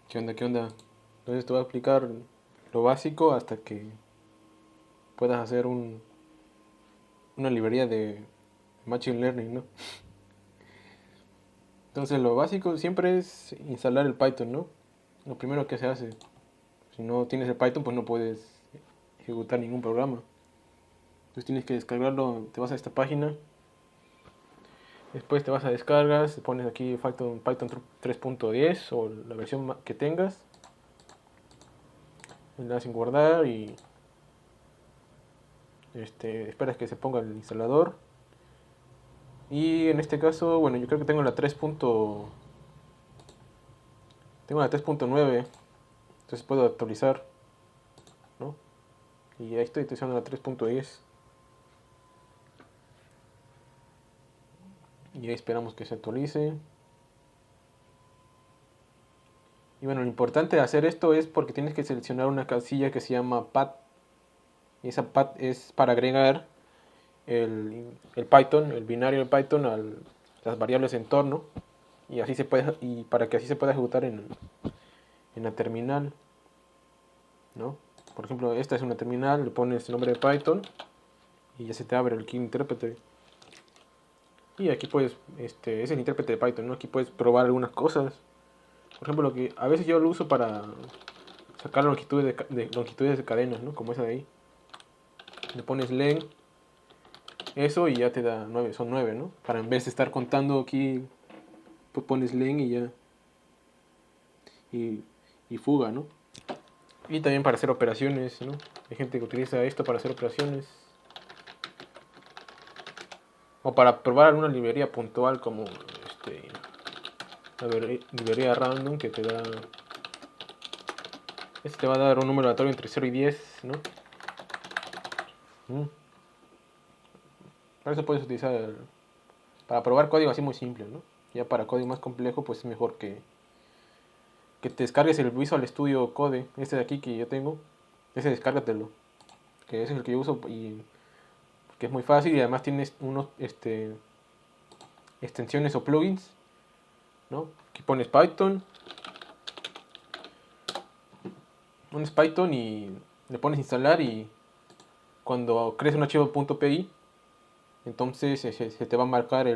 ¿Qué onda? ¿Qué onda? Entonces te voy a explicar lo básico hasta que puedas hacer una librería de Machine Learning, ¿no? Entonces lo básico siempre es instalar el Python, ¿no? Lo primero que se hace. Si no tienes el Python, pues no puedes ejecutar ningún programa. Entonces tienes que descargarlo, te vas a esta página, después te vas a descargas, pones aquí Python 3.10 o la versión que tengas, le das en guardar y esperas que se ponga el instalador. Y en este caso, bueno, yo creo que tengo la 3. Tengo la 3.9, entonces puedo actualizar, ¿no? Y ahí estoy utilizando la 3.10. Y ahí esperamos que se actualice. Y bueno, lo importante de hacer esto es porque tienes que seleccionar una casilla que se llama path. Y esa path es para agregar el Python, el binario de Python a las variables entorno. Y así se puede, y para que así se pueda ejecutar en la terminal, ¿no? Por ejemplo, esta es una terminal, le pones el nombre de Python y ya se te abre el Key Interpreter. Y aquí puedes, es el intérprete de Python, ¿no? Aquí puedes probar algunas cosas. Por ejemplo, lo que a veces yo lo uso para sacar longitudes de cadenas, ¿no? Como esa de ahí. Le pones len, eso y ya te da 9, son 9, ¿no? Para en vez de estar contando aquí, pues pones len y ya. Y, y fuga, ¿no? Y también para hacer operaciones, ¿no? Hay gente que utiliza esto para hacer operaciones. O para probar alguna librería puntual como la librería random que te da. Este te va a dar un número aleatorio entre 0 y 10, ¿no? Mm. Para eso puedes utilizar. Para probar código así muy simple, ¿no? Ya para código más complejo, pues es mejor que te descargues el Visual Studio Code. Este de aquí que yo tengo. Ese descárgatelo. Que ese es el que yo uso y que es muy fácil y además tienes unos extensiones o plugins, ¿no? Aquí pones Python y le pones instalar y cuando crees un archivo .py, entonces se te va a marcar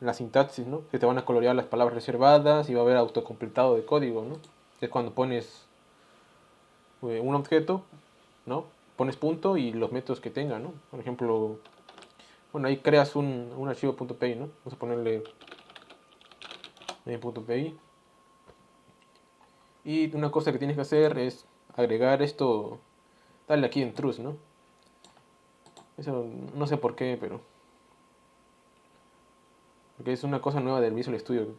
la sintaxis, ¿no? Se te van a colorear las palabras reservadas y va a haber autocompletado de código, ¿no? Es cuando pones un objeto, ¿no? Pones punto y los métodos que tenga, ¿no? Por ejemplo, bueno, ahí creas un archivo .py, ¿no? Vamos a ponerle .py. Y una cosa que tienes que hacer es agregar esto, darle aquí en truth, ¿no? Eso no sé por qué, pero porque es una cosa nueva del Visual Studio.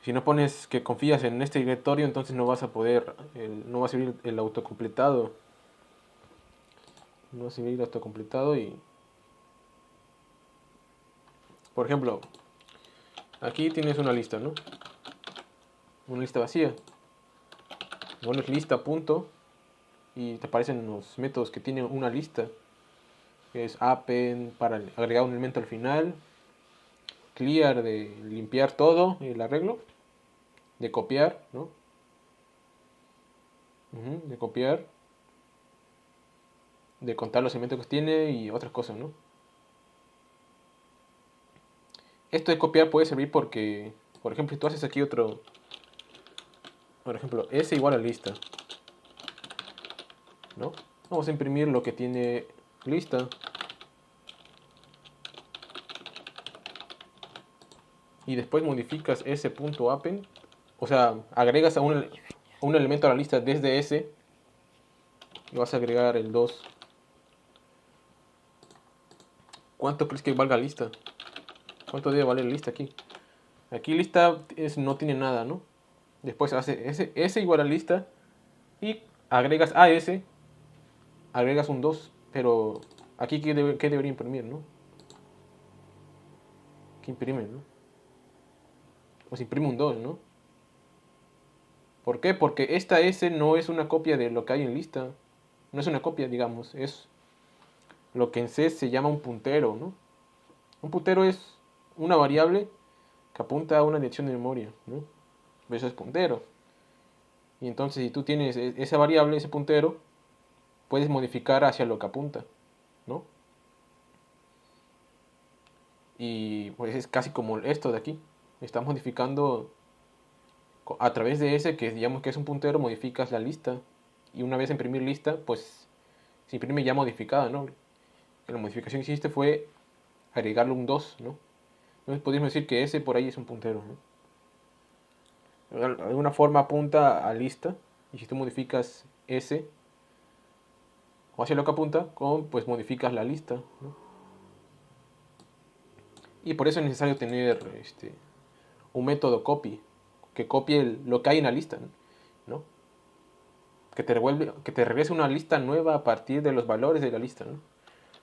Si no pones que confías en este directorio, entonces no vas a poder, no va a servir el autocompletado. No va a servir el autocompletado y, por ejemplo, aquí tienes una lista, ¿no? Una lista vacía. Pones lista punto y te aparecen los métodos que tienen una lista. Que es append para agregar un elemento al final, clear de limpiar todo el arreglo, de copiar, ¿no? De copiar, de contar los elementos que tiene y otras cosas, ¿no? Esto de copiar puede servir porque, por ejemplo, si tú haces aquí otro, por ejemplo, S igual a lista, ¿no? Vamos a imprimir lo que tiene lista y después modificas s.append, o sea, agregas a un elemento a la lista desde S y vas a agregar el 2. ¿Cuánto crees que valga lista? ¿Cuánto debe valer lista aquí? Aquí lista no tiene nada, ¿no? Después hace S igual a lista y agregas a S, agregas un 2, pero aquí ¿qué debería imprimir, no? ¿Qué imprime, no? Pues imprime un 2, ¿no? ¿Por qué? Porque esta S no es una copia de lo que hay en lista. No es una copia, digamos, es lo que en C se llama un puntero, ¿no? Un puntero es una variable que apunta a una dirección de memoria, ¿no? eso es puntero. Y entonces si tú tienes esa variable, ese puntero, puedes modificar hacia lo que apunta, ¿no? Y pues es casi como esto de aquí. Estás modificando a través de ese, que digamos que es un puntero, modificas la lista. Y una vez imprimir lista, pues se imprime ya modificada, ¿no? La modificación que hiciste fue agregarle un 2, ¿no? Entonces podríamos decir que ese por ahí es un puntero, ¿no? De alguna forma apunta a lista. Y si tú modificas ese o hacia lo que apunta, pues modificas la lista, ¿no? Y por eso es necesario tener un método copy, que copie lo que hay en la lista, ¿no? Que te regrese una lista nueva a partir de los valores de la lista, ¿no?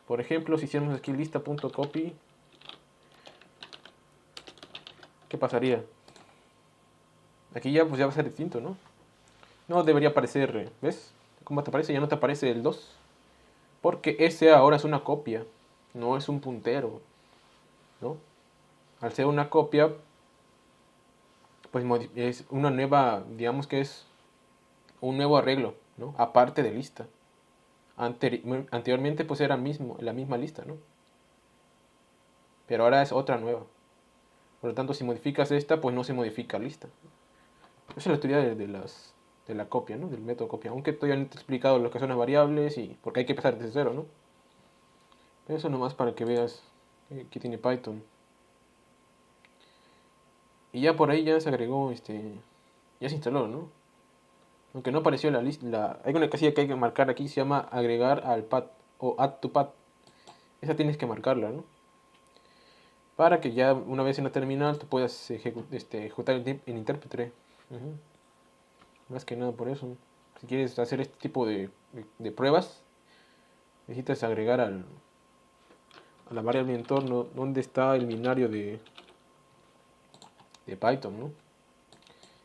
Por ejemplo, si hiciéramos aquí lista.copy, ¿qué pasaría? Aquí ya, pues ya va a ser distinto, ¿no? No debería aparecer, ¿ves? ¿Cómo te aparece? Ya no te aparece el 2. Porque ese ahora es una copia, no es un puntero, ¿no? Al ser una copia, pues es una nueva, digamos que es un nuevo arreglo, ¿no? Aparte de lista. Anteriormente pues era la misma lista, ¿no? Pero ahora es otra nueva. Por lo tanto, si modificas esta, pues no se modifica lista. Esa es la teoría de la copia, ¿no? Del método copia. Aunque todavía no te he explicado lo que son las variables y porque hay que empezar desde cero, ¿no? Pero eso nomás para que veas que tiene Python. Y ya por ahí ya se agregó, ya se instaló, ¿no? Aunque no apareció la lista, hay una casilla que hay que marcar aquí, se llama agregar al pad o add to pad. Esa tienes que marcarla, ¿no? Para que ya una vez en la terminal tú puedas ejecutar el intérprete. Ujú. Más que nada por eso. Si quieres hacer este tipo de pruebas, necesitas agregar a la variable de entorno donde está el binario de Python, ¿no?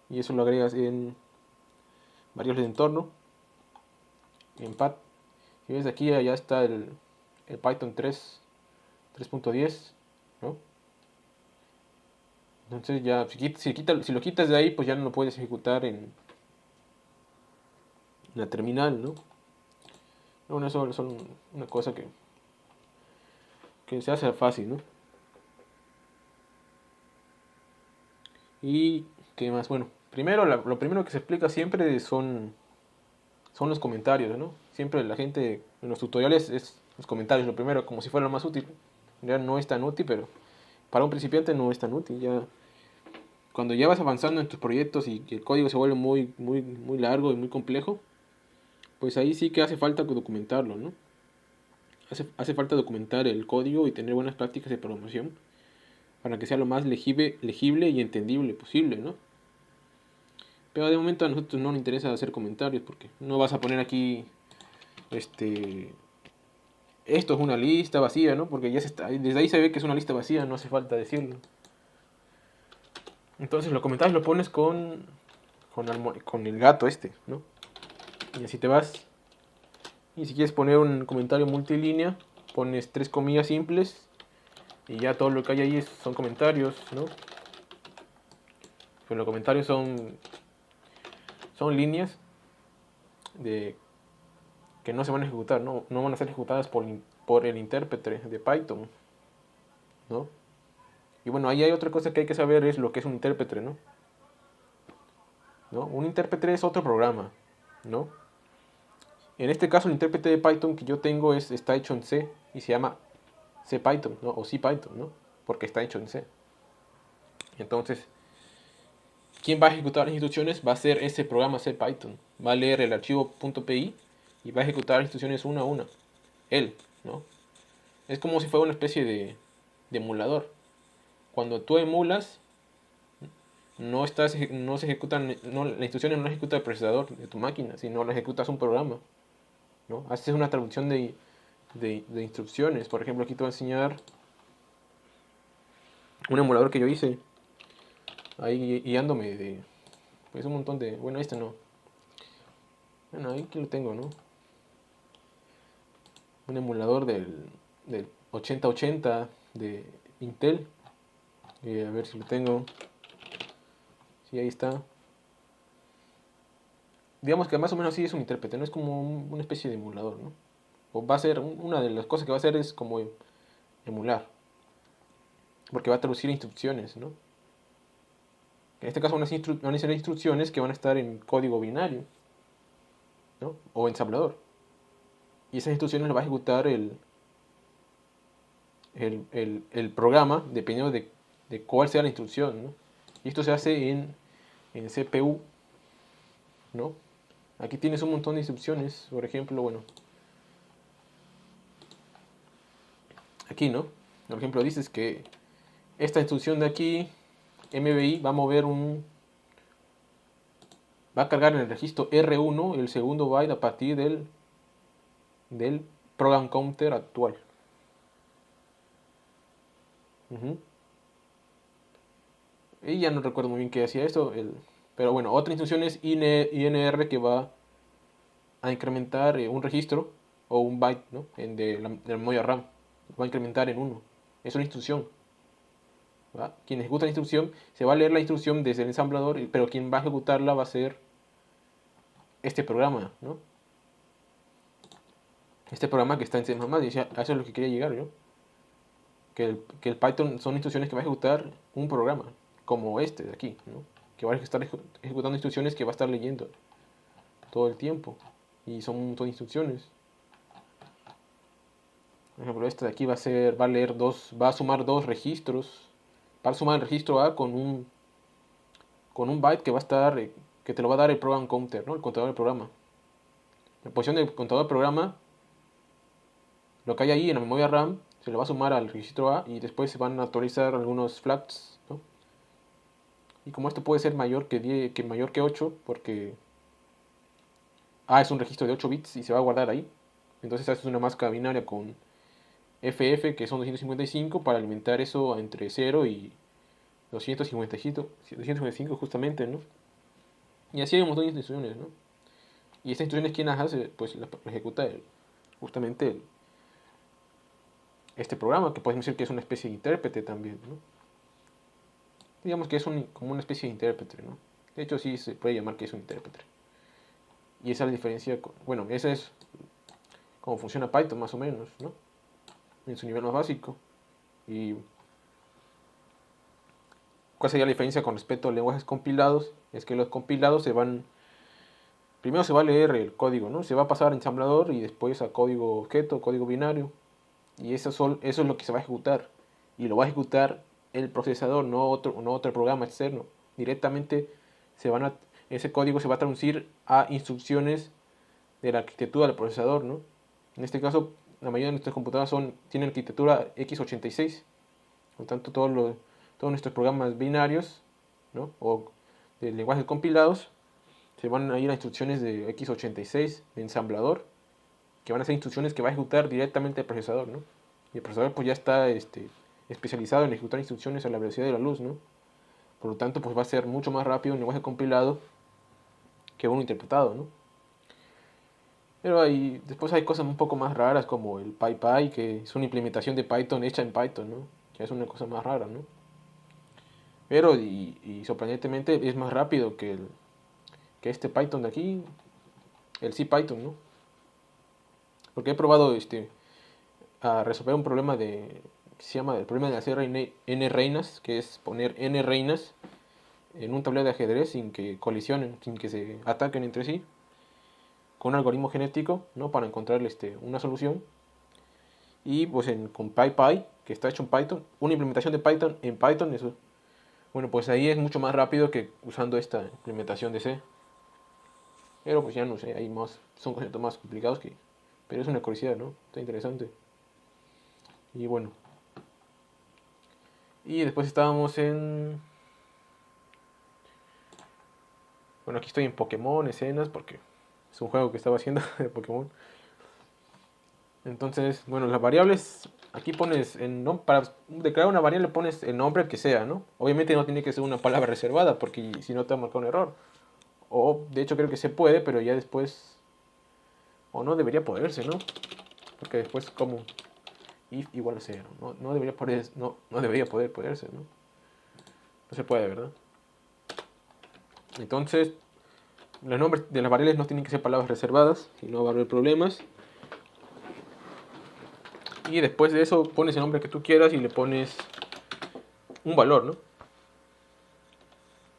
Y eso lo agregas en variables de entorno, en pad. Si ves aquí, allá está el Python 3.10, ¿no? Entonces ya, si lo quitas de ahí, pues ya no lo puedes ejecutar en la terminal, ¿no? Bueno, eso es una cosa que se hace fácil, ¿no? Y, ¿qué más? Bueno, primero, lo primero que se explica siempre son los comentarios, ¿no? Siempre la gente en los tutoriales es los comentarios, lo primero, como si fuera lo más útil. Ya no es tan útil, pero para un principiante no es tan útil. Ya cuando ya vas avanzando en tus proyectos y que el código se vuelve muy, muy, muy largo y muy complejo, pues ahí sí que hace falta documentarlo, ¿no? Hace falta documentar el código y tener buenas prácticas de programación para que sea lo más legible y entendible posible, ¿no? Pero de momento a nosotros no nos interesa hacer comentarios porque no vas a poner aquí, esto es una lista vacía, ¿no? Porque desde ahí se ve que es una lista vacía, no hace falta decirlo. Entonces los comentarios lo pones con el gato ¿no? Y así te vas. Y si quieres poner un comentario multilínea, pones tres comillas simples y ya todo lo que hay ahí son comentarios, ¿no? Pues los comentarios son líneas de que no se van a ejecutar, no van a ser ejecutadas por el intérprete de Python, ¿no? Y bueno, ahí hay otra cosa que hay que saber, es lo que es un intérprete, ¿no? ¿No? Un intérprete es otro programa, ¿no? En este caso, el intérprete de Python que yo tengo está hecho en C y se llama CPython, ¿no? O CPython, ¿no? Porque está hecho en C. Entonces, ¿quién va a ejecutar las instrucciones? Va a ser ese programa CPython. Va a leer el archivo .py y va a ejecutar las instrucciones una a una. Él, ¿no? Es como si fuera una especie de emulador. Cuando tú emulas, no se ejecutan, no, las instrucciones no las ejecuta el procesador de tu máquina, sino las ejecutas un programa, ¿no? Haces una traducción de instrucciones. Por ejemplo, aquí te voy a enseñar un emulador que yo hice, ahí guiándome pues un montón bueno, este no. Bueno, ahí que lo tengo, ¿no? Un emulador del 8080 de Intel. A ver si lo tengo. Sí, ahí está. digamos que más o menos así es un intérprete, no es como una especie de emulador, ¿no? O va a ser, una de las cosas que va a hacer es como emular, porque va a traducir instrucciones, ¿no? En este caso van a ser instrucciones que van a estar en código binario, ¿no? O ensamblador. Y esas instrucciones las va a ejecutar el programa dependiendo de cuál sea la instrucción, ¿no? Y esto se hace en CPU, ¿no? Aquí tienes un montón de instrucciones, por ejemplo, bueno, aquí, ¿no? Por ejemplo, dices que esta instrucción de aquí, MBI, va a cargar en el registro R1 el segundo byte a partir del program counter actual. Ujú. Y ya no recuerdo muy bien qué hacía esto, pero bueno, otra instrucción es INR que va a incrementar un registro o un byte, ¿no? De la memoria RAM. Va a incrementar en uno. Es una instrucción. ¿Va? Quien ejecuta la instrucción se va a leer la instrucción desde el ensamblador, pero quien va a ejecutarla va a ser este programa, ¿no? Este programa que está en C++, y eso es lo que quería llegar yo. Que el Python son instrucciones que va a ejecutar un programa, como este de aquí, ¿no? Que va a estar ejecutando instrucciones que va a estar leyendo todo el tiempo. Y son un montón de instrucciones. Por ejemplo, esta de aquí va a sumar dos registros. Va a sumar el registro A con un byte que va a estar, que te lo va a dar el program counter, ¿no? El contador del programa. En posición del contador del programa, lo que hay ahí en la memoria RAM se le va a sumar al registro A y después se van a actualizar algunos flags, ¿no? Y como esto puede ser mayor que 10, que mayor que 8, porque A es un registro de 8 bits y se va a guardar ahí. Entonces haces una máscara binaria con FF, que son 255, para alimentar eso entre 0 y 255 justamente, ¿no? Y así hay un montón de instrucciones, ¿no? Y estas instrucciones, ¿quién las hace? Pues las ejecuta justamente este programa, que podemos decir que es una especie de intérprete también, ¿no? Digamos que es como una especie de intérprete, ¿no? De hecho, sí se puede llamar que es un intérprete. Y esa es la diferencia, bueno, esa es cómo funciona Python más o menos, ¿no? En su nivel más básico. Y cuál sería la diferencia con respecto a lenguajes compilados, es que los compilados primero se va a leer el código, ¿no? Se va a pasar a ensamblador y después a código objeto, código binario. Y eso es lo que se va a ejecutar. Y lo va a ejecutar el procesador, no otro programa externo. Directamente ese código se va a traducir a instrucciones de la arquitectura del procesador, ¿no? En este caso, la mayoría de nuestras computadoras tienen arquitectura x86. Por lo tanto, todos nuestros programas binarios, ¿no? O de lenguajes compilados se van a ir a instrucciones de x86 de ensamblador, que van a ser instrucciones que va a ejecutar directamente el procesador, ¿no? Y el procesador pues ya está especializado en ejecutar instrucciones a la velocidad de la luz, ¿no? Por lo tanto, pues va a ser mucho más rápido un lenguaje compilado que uno interpretado, ¿no? Pero después hay cosas un poco más raras como el PyPy, que es una implementación de Python hecha en Python, ¿no? Que es una cosa más rara, ¿no? Pero, y sorprendentemente, es más rápido que este Python de aquí, el CPython, ¿no? Porque he probado a resolver un problema que se llama el problema de hacer n reinas, que es poner n reinas en un tablero de ajedrez sin que colisionen, sin que se ataquen entre sí, con un algoritmo genético, ¿no? Para encontrar una solución. Y pues con PyPy, que está hecho en Python, una implementación de Python en Python, eso, bueno, pues ahí es mucho más rápido que usando esta implementación de C. Pero pues ya no sé, son conceptos más complicados pero es una curiosidad, ¿no? Está interesante. Y bueno. Y después estábamos bueno, aquí estoy en Pokémon, escenas, porque es un juego que estaba haciendo de Pokémon. Entonces, bueno, las variables, aquí pones, para declarar una variable pones el nombre que sea, ¿no? Obviamente no tiene que ser una palabra reservada, porque si no te va a marcar un error. O, de hecho, creo que se puede, pero ya después, o no debería poderse, ¿no? Porque después, como if igual a 0, no debería no debería poderse, ¿no? No se puede, ¿verdad? Entonces, Los nombres de las variables no tienen que ser palabras reservadas, si no va a haber problemas. Y después de eso pones el nombre que tú quieras y le pones un valor, ¿no?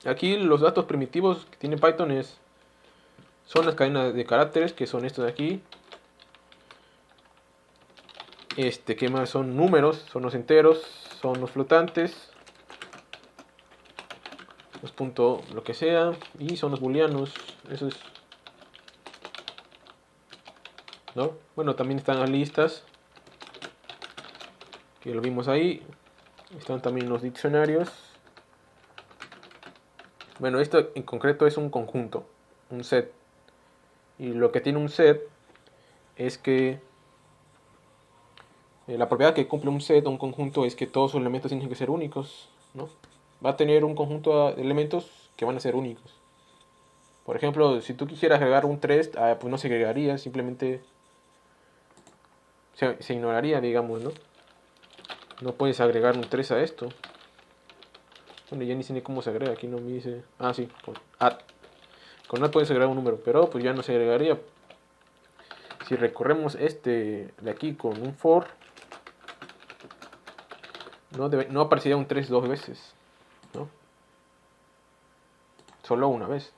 Aquí los datos primitivos que tiene Python son las cadenas de caracteres, que son estos de aquí. ¿Qué más? Son números, son los enteros, son los flotantes, los puntos, lo que sea, y son los booleanos. Eso es, ¿no? Bueno, también están las listas, que lo vimos ahí. Están también los diccionarios. Bueno, esto en concreto es un conjunto, un set. Y lo que tiene un set es que la propiedad que cumple un set o un conjunto es que todos sus elementos tienen que ser únicos, ¿no? Va a tener un conjunto de elementos que van a ser únicos. Por ejemplo, si tú quisieras agregar un 3, pues no se agregaría, simplemente se ignoraría, digamos, ¿no? No puedes agregar un 3 a esto. Bueno, ya ni sé ni cómo se agrega, aquí no me dice... Ah, sí, con add. Con add puedes agregar un número, pero pues ya no se agregaría. Si recorremos de aquí con un for, no aparecería un 3 dos veces, ¿no? Solo una vez.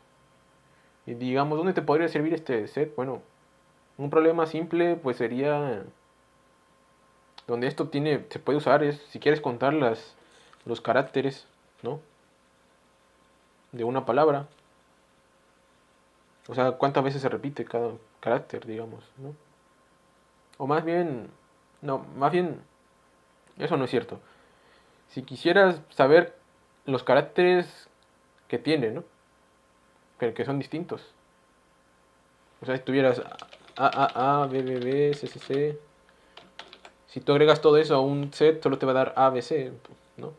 Y digamos, ¿dónde te podría servir este set? Bueno, un problema simple pues sería... Donde esto se puede usar es si quieres contar los caracteres, ¿no? De una palabra. O sea, cuántas veces se repite cada carácter, digamos, ¿no? O más bien, no, más bien, eso no es cierto. Si quisieras saber los caracteres que tiene, ¿no? Que son distintos. O sea, si tuvieras A, B, B, B, C, C, C. Si tú agregas todo eso a un set, solo te va a dar A, B, C, ¿no?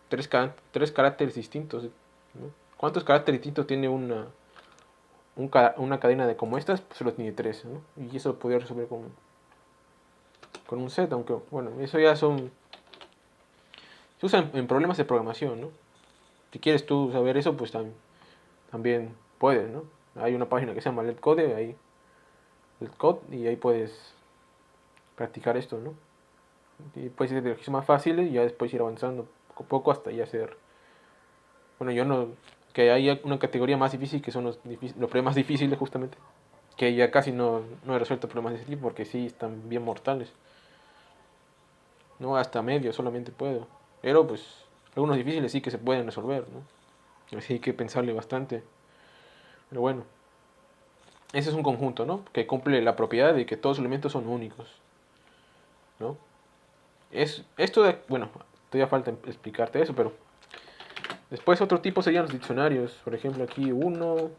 Tres caracteres distintos, ¿no? ¿Cuántos caracteres distintos tiene una cadena de como estas? Pues solo tiene tres, ¿no? Y eso lo podría resolver con un set, aunque, bueno, eso ya se usa en problemas de programación, ¿no? Si quieres tú saber eso, pues también puedes, ¿no? Hay una página que se llama Let's Code, y ahí puedes practicar esto, ¿no? Y puedes ir de ejercicios más fáciles y ya después ir avanzando poco a poco hasta ya hacer... Bueno, yo no... Que hay una categoría más difícil que son los problemas difíciles justamente. Que ya casi no he resuelto problemas de ese tipo porque sí están bien mortales. No, hasta medio solamente puedo. Pero pues algunos difíciles sí que se pueden resolver, ¿no? Así hay que pensarle bastante. Pero bueno, ese es un conjunto, ¿no? Que cumple la propiedad de que todos los elementos son únicos, ¿no? Bueno, todavía falta explicarte eso, pero después otro tipo serían los diccionarios. Por ejemplo, aquí uno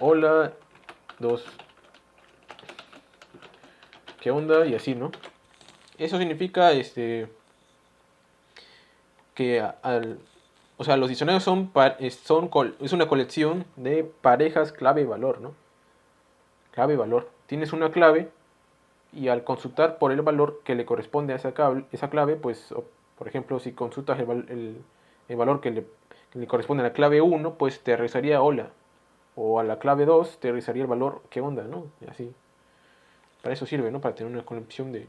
hola, dos, ¿qué onda? Y así, ¿no? Eso significa que o sea, los diccionarios es una colección de parejas clave y valor, ¿no? Clave y valor. Tienes una clave y al consultar por el valor que le corresponde a esa clave, pues, por ejemplo, si consultas el valor que le corresponde a la clave 1, pues te regresaría hola. O a la clave 2 te regresaría el valor qué onda, ¿no? Y así. Para eso sirve, ¿no? Para tener una colección de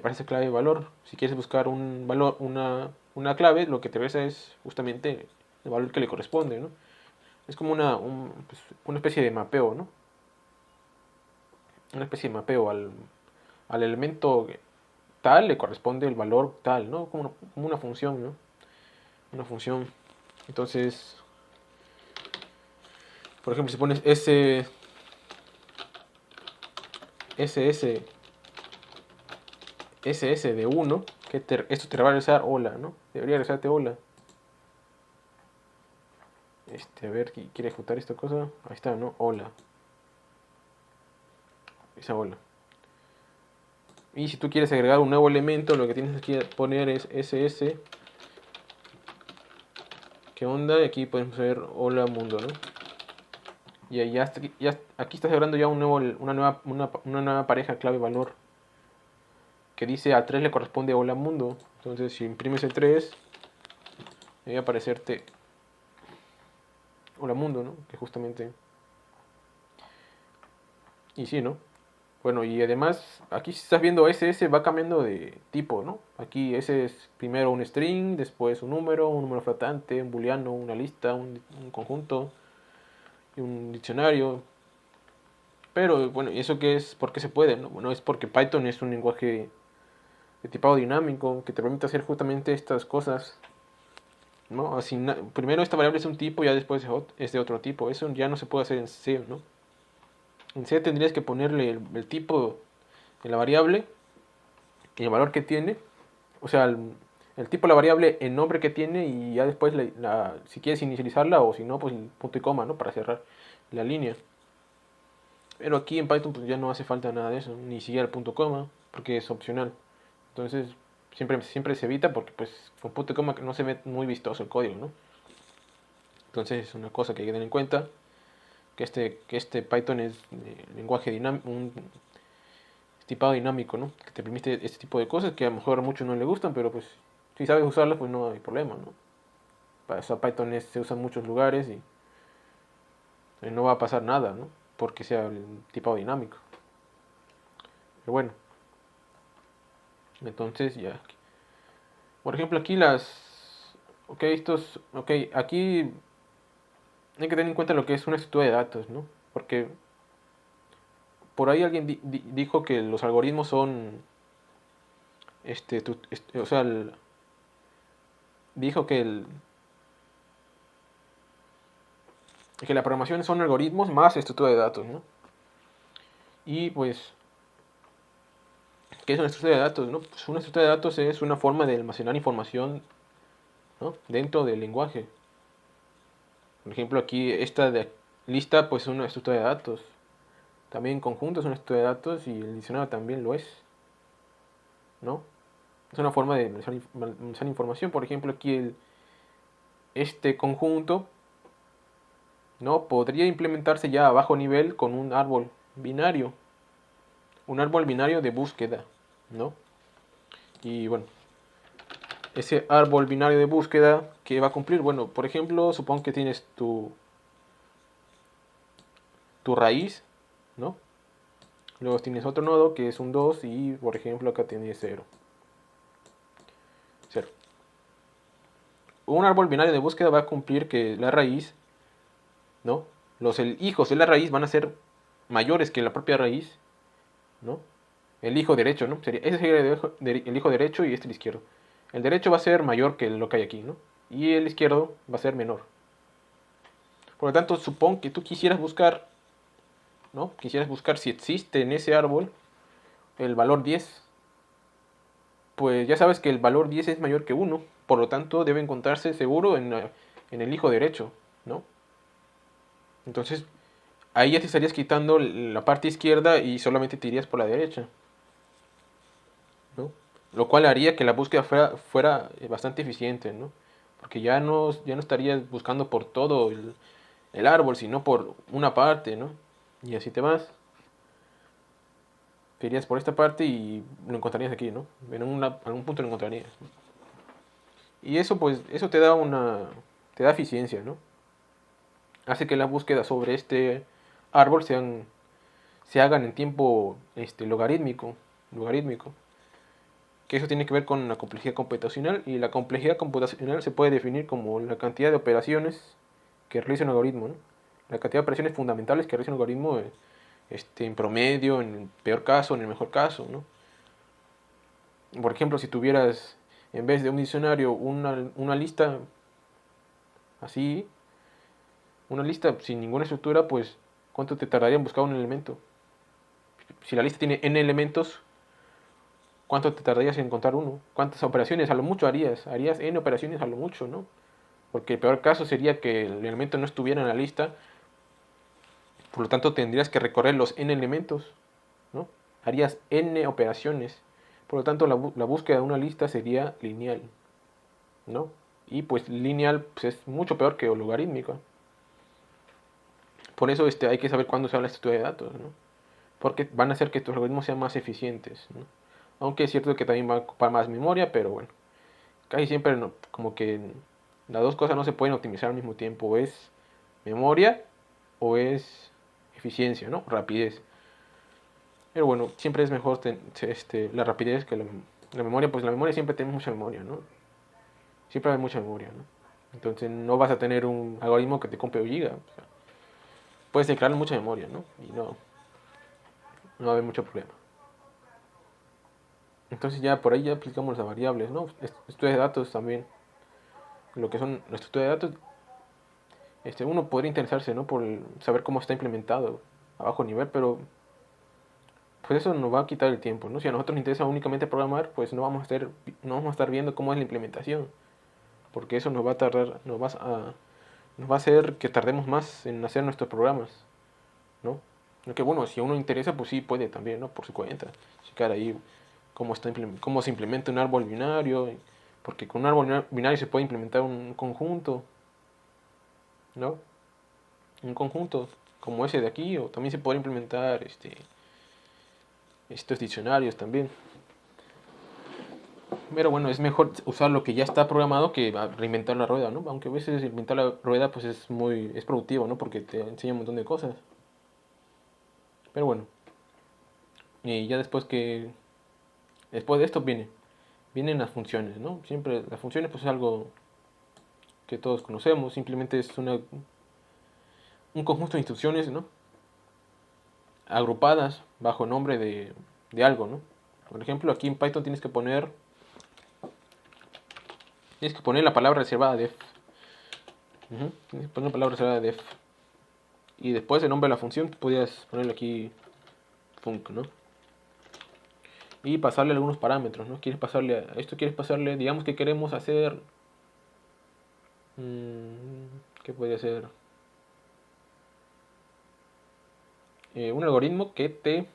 parejas clave y valor. Si quieres buscar un valor, una clave, lo que te regresa es justamente el valor que le corresponde, ¿no? Es como pues, una especie de mapeo, ¿no? Una especie de mapeo al elemento tal le corresponde el valor tal, ¿no? Como una función, ¿no? Una función. Entonces, por ejemplo, si pones SS de 1, esto te va a regresar hola, ¿no? Debería regresarte hola. A ver, ¿quiere ejecutar esta cosa? Ahí está, ¿no? Hola. Esa hola. Y si tú quieres agregar un nuevo elemento, lo que tienes que poner es SS. ¿Qué onda? Y aquí podemos ver hola mundo, ¿no? Y ahí aquí estás agregando ya una nueva pareja clave valor. Que dice a 3 le corresponde hola mundo. Entonces si imprimes el 3, Debe aparecerte Hola Mundo, ¿no? Que justamente... Y sí, ¿no? Bueno, y además, aquí si estás viendo SS va cambiando de tipo, ¿no? Aquí ese es primero un string, después un número flotante, un booleano, una lista, un conjunto y un diccionario. Pero bueno, ¿y eso qué es? ¿Por qué se puede? ¿No? Bueno, es porque Python es un lenguaje de tipado dinámico que te permite hacer justamente estas cosas, ¿no? Primero esta variable es un tipo y ya después es de otro tipo. Eso ya no se puede hacer en C, ¿no? En C tendrías que ponerle el tipo de la variable y el valor que tiene, o sea, el tipo de la variable, el nombre que tiene y ya después si quieres inicializarla o si no, pues el punto y coma, ¿no? Para cerrar la línea. Pero aquí en Python pues ya no hace falta nada de eso, ni siquiera el punto coma, porque es opcional. Entonces siempre se evita porque pues con punto y coma no se ve muy vistoso el código, ¿no? Entonces es una cosa que hay que tener en cuenta, que este Python es lenguaje dinámico, un tipado dinámico, ¿no? Que te permite este tipo de cosas que a lo mejor a muchos no les gustan, pero pues si sabes usarlas pues no hay problema, ¿no? Para eso Python se usa en muchos lugares y no va a pasar nada, ¿no? Porque sea el tipado dinámico. Pero bueno, entonces ya. Por ejemplo, aquí Ok, Ok, aquí hay que tener en cuenta lo que es una estructura de datos, ¿no? Porque por ahí alguien dijo que los algoritmos son... o sea, dijo que la programación son algoritmos más estructura de datos, ¿no? Y pues, ¿qué es una estructura de datos, no? Pues una estructura de datos es una forma de almacenar información, ¿no? Dentro del lenguaje. Por ejemplo, aquí esta de lista pues es una estructura de datos. También conjunto es una estructura de datos y el diccionario también lo es, ¿no? Es una forma de almacenar información. Por ejemplo, aquí este conjunto, ¿no? Podría implementarse ya a bajo nivel con un árbol binario. Un árbol binario de búsqueda, ¿no? Y bueno, ese árbol binario de búsqueda que va a cumplir, bueno, por ejemplo, supón que tienes tu raíz, ¿no? Luego tienes otro nodo que es un 2 y, por ejemplo, acá tienes 0. 0. Un árbol binario de búsqueda va a cumplir que la raíz, ¿no? Los hijos de la raíz van a ser mayores que la propia raíz, ¿no? El hijo derecho, ¿no? Ese sería el hijo derecho y este el izquierdo. El derecho va a ser mayor que lo que hay aquí, ¿no? Y el izquierdo va a ser menor. Por lo tanto, supón que tú quisieras buscar, ¿no? Quisieras buscar si existe en ese árbol el valor 10. Pues ya sabes que el valor 10 es mayor que 1. Por lo tanto, debe encontrarse seguro en el hijo derecho, ¿no? Entonces, ahí ya te estarías quitando la parte izquierda y solamente te irías por la derecha, ¿no? Lo cual haría que la búsqueda fuera bastante eficiente, ¿no? Porque ya no estarías buscando por todo el árbol, sino por una parte, ¿no? Y así te vas. Te irías por esta parte y lo encontrarías aquí, ¿no? En algún punto lo encontrarías, ¿no? Y eso, pues, eso te da eficiencia, ¿no? Hace que las búsquedas sobre este árbol se hagan en tiempo logarítmico. Que eso tiene que ver con la complejidad computacional y la complejidad computacional se puede definir como la cantidad de operaciones que realiza un algoritmo, ¿no? La cantidad de operaciones fundamentales que realiza un algoritmo en promedio, en el peor caso, en el mejor caso, ¿no? Por ejemplo, si tuvieras en vez de un diccionario una lista así, una lista sin ninguna estructura, pues ¿cuánto te tardaría en buscar un elemento? Si la lista tiene n elementos, ¿cuánto te tardarías en encontrar uno? ¿Cuántas operaciones a lo mucho harías? Harías n operaciones a lo mucho, ¿no? Porque el peor caso sería que el elemento no estuviera en la lista, por lo tanto tendrías que recorrer los n elementos, ¿no? Harías n operaciones, por lo tanto la búsqueda de una lista sería lineal, ¿no? Y pues lineal pues, es mucho peor que logarítmica. Por eso hay que saber cuándo se habla de estructura de datos, ¿no? Porque van a hacer que tus algoritmos sean más eficientes, ¿no? Aunque es cierto que también va a ocupar más memoria, pero bueno, casi siempre no, como que Las dos cosas no se pueden optimizar al mismo tiempo. O es memoria o es eficiencia, ¿no? Rapidez. Pero bueno, siempre es mejor la rapidez que la memoria. Pues la memoria siempre tiene mucha memoria, ¿no? Siempre hay mucha memoria, ¿no? Entonces no vas a tener un algoritmo que te compre giga. O sea, puedes declarar mucha memoria, ¿no? Y no va a haber mucho problema. Entonces ya por ahí ya aplicamos las variables, ¿no? Estudio de datos también. Lo que son la estructura de datos, uno podría interesarse, ¿no? Por saber cómo está implementado a bajo nivel, pero pues eso nos va a quitar el tiempo, ¿no? Si a nosotros nos interesa únicamente programar, pues no vamos a estar viendo cómo es la implementación, porque eso nos va a tardar, nos va a hacer que tardemos más en hacer nuestros programas, ¿no? Aunque bueno, si a uno interesa, pues sí puede también, ¿no? Por su cuenta, checar ahí cómo se implementa un árbol binario, porque con un árbol binario se puede implementar un conjunto, ¿no? Un conjunto como ese de aquí, o también se puede implementar estos diccionarios también. Pero bueno, es mejor usar lo que ya está programado que reinventar la rueda, ¿no? Aunque a veces inventar la rueda pues es productivo, ¿no? Porque te enseña un montón de cosas. Pero bueno, y ya después de esto vienen las funciones, ¿no? Siempre las funciones pues es algo que todos conocemos, simplemente es un conjunto de instrucciones, ¿no? Agrupadas bajo nombre de algo, ¿no? Por ejemplo, aquí en Python tienes que poner la palabra reservada def. Tienes que poner la palabra reservada def. Y después el nombre de la función podrías ponerle aquí func, ¿no? Y pasarle algunos parámetros, ¿no? Quieres pasarle, digamos que queremos hacer, ¿qué podría ser? Un algoritmo que te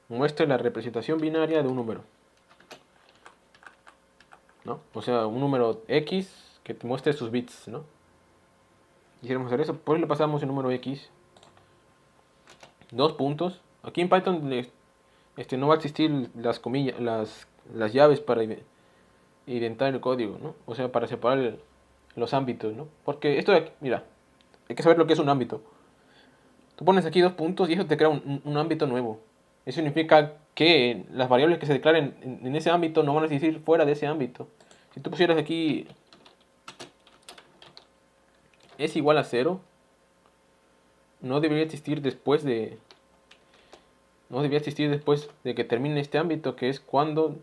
muestre la representación binaria de un número, ¿no? O sea, un número X que te muestre sus bits, ¿no? Quisiéramos hacer eso, pues le pasamos el número X, dos puntos. Aquí en Python no va a existir las comillas, las llaves para indentar el código, ¿no? O sea, para separar los ámbitos, ¿no? Porque esto de aquí, mira, hay que saber lo que es un ámbito. Tú pones aquí dos puntos y eso te crea un ámbito nuevo. Eso significa que las variables que se declaren en ese ámbito no van a existir fuera de ese ámbito. Si tú pusieras aquí es igual a 0, no debería existir después de no debería existir después de que termine este ámbito, que es cuando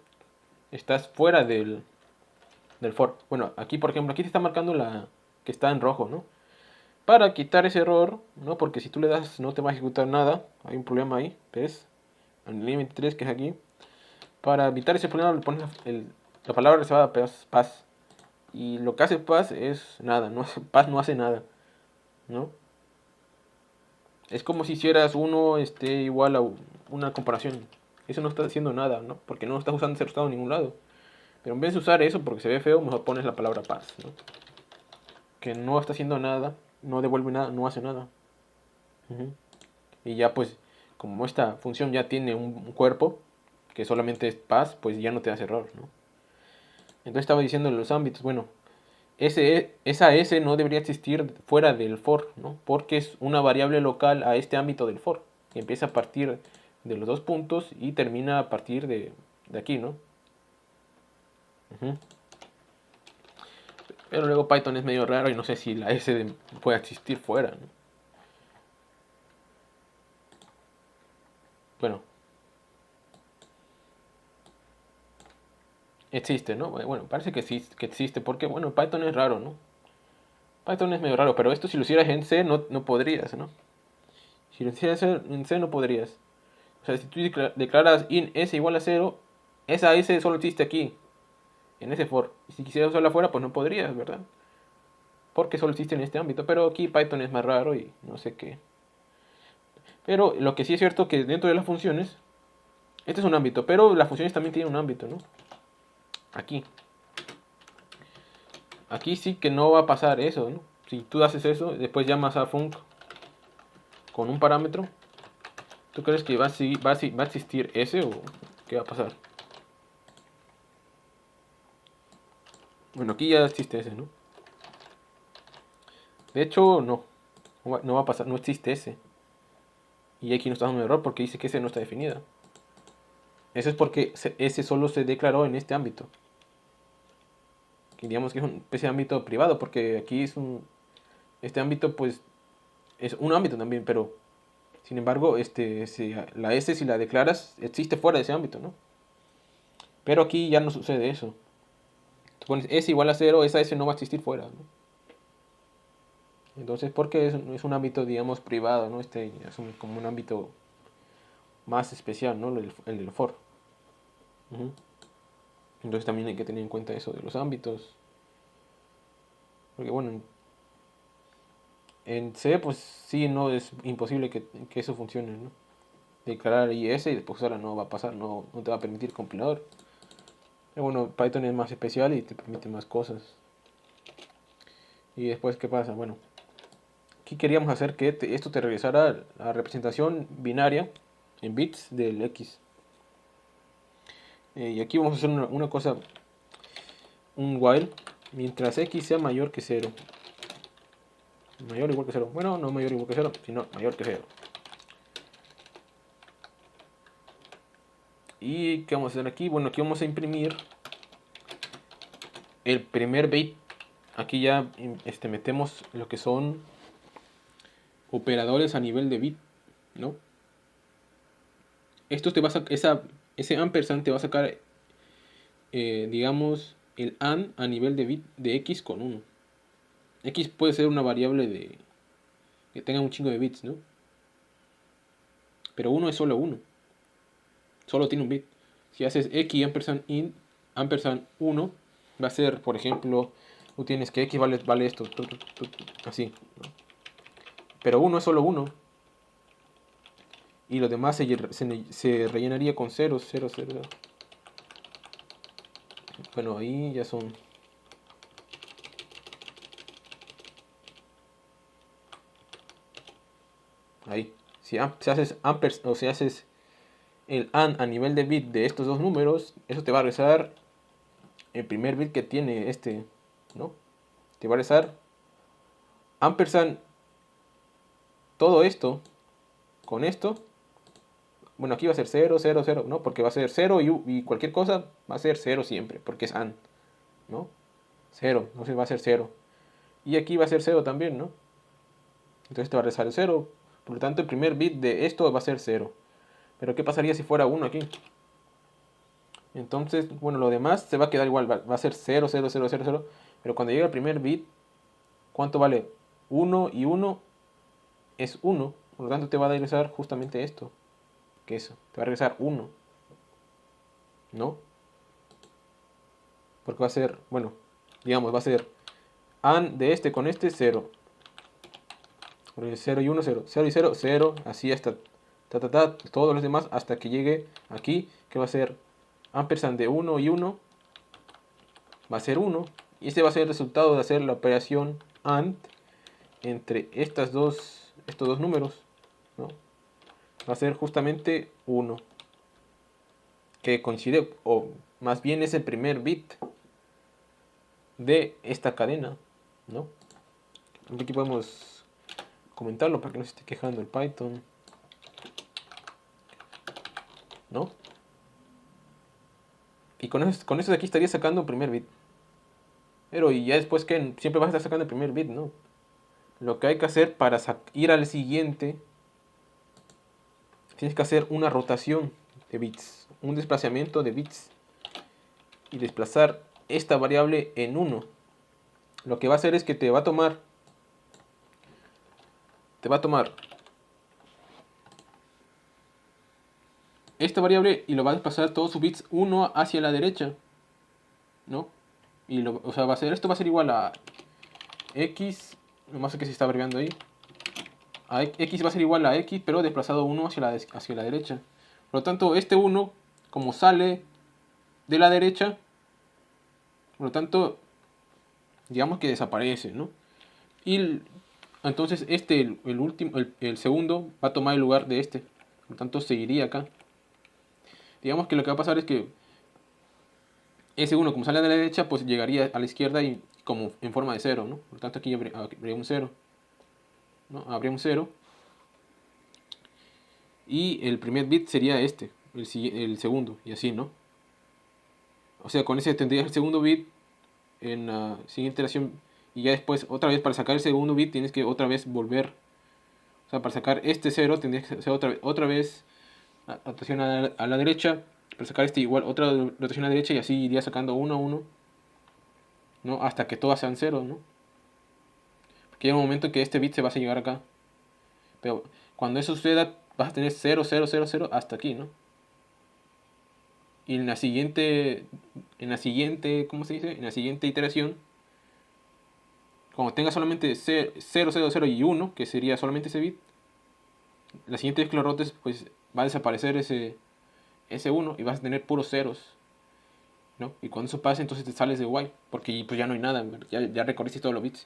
estás fuera del for. Bueno, aquí por ejemplo, aquí te está marcando la que está en rojo, ¿no? Para quitar ese error, ¿no? Porque si tú le das no te va a ejecutar nada, hay un problema ahí, ¿ves? En el límite 3 que es aquí. Para evitar ese problema le pones la palabra reservada paz. Y lo que hace paz es nada, paz no hace nada, ¿no? Es como si hicieras uno igual a una comparación. Eso no está haciendo nada, ¿no? Porque no estás usando ese resultado en ningún lado. Pero en vez de usar eso porque se ve feo, mejor pones la palabra paz, ¿no? Que no está haciendo nada, no devuelve nada, no hace nada. Y ya pues, como esta función ya tiene un cuerpo, que solamente es paz, pues ya no te hace error, ¿no? Entonces estaba diciendo en los ámbitos, bueno, esa S no debería existir fuera del for, ¿no? Porque es una variable local a este ámbito del for, que empieza a partir de los dos puntos y termina a partir de aquí, ¿no? Pero luego Python es medio raro y no sé si la S puede existir fuera, ¿no? Bueno, existe, ¿no? Bueno, parece que existe porque, bueno, Python es raro, ¿no? Python es medio raro, pero esto si lo hicieras en C no podrías, ¿no? Si lo hicieras en C no podrías. O sea, si tú declaras in S igual a 0, esa S solo existe aquí, en ese for. Y si quisieras usarla afuera, pues no podrías, ¿verdad? Porque solo existe en este ámbito. Pero aquí Python es más raro y no sé qué. Pero lo que sí es cierto que dentro de las funciones, este es un ámbito, pero las funciones también tienen un ámbito, ¿no? Aquí. Aquí sí que no va a pasar eso, ¿no? Si tú haces eso, después llamas a func con un parámetro, ¿tú crees que va a existir ese o qué va a pasar? Bueno, aquí ya existe ese, ¿no? De hecho, no va a pasar, no existe ese. Y aquí nos está dando un error porque dice que ese no está definida. Eso es porque ese solo se declaró en este ámbito. Que digamos que es un especie de ámbito privado, porque aquí este ámbito pues es un ámbito también, pero sin embargo, la S si la declaras existe fuera de ese ámbito, ¿no? Pero aquí ya no sucede eso. Tú pones S igual a 0, esa S no va a existir fuera, ¿no? Entonces, porque es un ámbito, digamos, privado, ¿no? Es como un ámbito más especial, ¿no? El del for. Ujú. Entonces también hay que tener en cuenta eso de los ámbitos. Porque bueno, en C pues sí, no es imposible que eso funcione, ¿no? Declarar IS y después usarla no va a pasar, no te va a permitir el compilador. Pero bueno, Python es más especial y te permite más cosas. Y después, ¿qué pasa? Bueno, aquí queríamos hacer que esto te regresara a la representación binaria en bits del X. Y aquí vamos a hacer una cosa, un while, mientras X sea mayor que 0. Mayor o igual que 0. Bueno, no mayor o igual que 0, sino mayor que 0. ¿Y qué vamos a hacer aquí? Bueno, aquí vamos a imprimir el primer bit. Aquí ya metemos lo que son operadores a nivel de bit, ¿no? Esto te va a ese ampersand te va a sacar, digamos, el AND a nivel de bit de X con 1. X puede ser una variable que tenga un chingo de bits, ¿no? Pero 1 es solo 1. Solo tiene un bit. Si haces X ampersand int ampersand 1, va a ser, por ejemplo, tú tienes que X vale esto, así, ¿no? Pero 1 es solo 1. Y lo demás se rellenaría con 0, 0, 0. Bueno, ahí ya son. Ahí. Si haces o si haces el AND a nivel de bit de estos dos números, eso te va a regresar el primer bit que tiene ¿no? Te va a regresar ampersand todo esto con esto. Bueno, aquí va a ser 0, 0, 0, ¿no? Porque va a ser 0 y cualquier cosa va a ser 0 siempre, porque es AND, ¿no? 0, entonces va a ser 0. Y aquí va a ser 0 también, ¿no? Entonces te va a regresar el 0. Por lo tanto, el primer bit de esto va a ser 0. Pero ¿qué pasaría si fuera 1 aquí? Entonces, bueno, lo demás se va a quedar igual. Va a ser 0, 0, 0, 0, 0. Pero cuando llega el primer bit, ¿cuánto vale? 1 y 1 es 1. Por lo tanto, te va a regresar justamente esto. Que eso. Te va a regresar 1. ¿No? Porque va a ser, bueno, digamos, va a ser AND de este con este 0. 0 y 1, 0. 0 y 0, 0. Así hasta todos los demás hasta que llegue aquí, que va a ser ampersand de 1 y 1. Va a ser 1. Y este va a ser el resultado de hacer la operación AND entre estos dos números, ¿no? Va a ser justamente 1. Que coincide, o más bien es el primer bit de esta cadena, ¿no? Aquí podemos comentarlo para que no se esté quejando el Python, ¿no? Y con eso de aquí estaría sacando el primer bit. Pero y ya después que siempre vas a estar sacando el primer bit, ¿no? Lo que hay que hacer para ir al siguiente, tienes que hacer una rotación de bits, un desplazamiento de bits y desplazar esta variable en 1. Lo que va a hacer es que te va a tomar esta variable y lo va a desplazar todos sus bits 1 hacia la derecha, ¿no? Y o sea, esto va a ser igual a x, nomás sé que se está abreviando ahí. X va a ser igual a x, pero desplazado 1 hacia la derecha. Por lo tanto, este 1, como sale de la derecha, por lo tanto, digamos que desaparece, ¿no? Y entonces el último, el segundo, va a tomar el lugar de este. Por lo tanto, seguiría acá. Digamos que lo que va a pasar es que ese 1, como sale de la derecha, pues llegaría a la izquierda y como en forma de 0, ¿no? Por lo tanto, aquí habría un 0. ¿no? Habría un 0. Y el primer bit sería este, el segundo, y así, ¿no? O sea, con ese tendrías el segundo bit en la siguiente iteración. Y ya después, otra vez, para sacar el segundo bit, tienes que otra vez volver. O sea, para sacar este 0, tendrías que hacer otra vez rotación a la derecha. Para sacar este igual, otra rotación a la derecha, y así iría sacando uno a uno, ¿no? Hasta que todas sean 0, ¿no? Porque llega un momento en que este bit se va a llegar acá. Pero cuando eso suceda, vas a tener 0, 0, 0, 0 hasta aquí, ¿no? Y ¿cómo se dice? En la siguiente iteración, cuando tenga solamente 0, 0, 0 y 1, que sería solamente ese bit, la siguiente vez que lo rotes, pues va a desaparecer ese 1 y vas a tener puros ceros, ¿no? Y cuando eso pase, entonces te sales de while, porque pues ya no hay nada, ya recorriste todos los bits.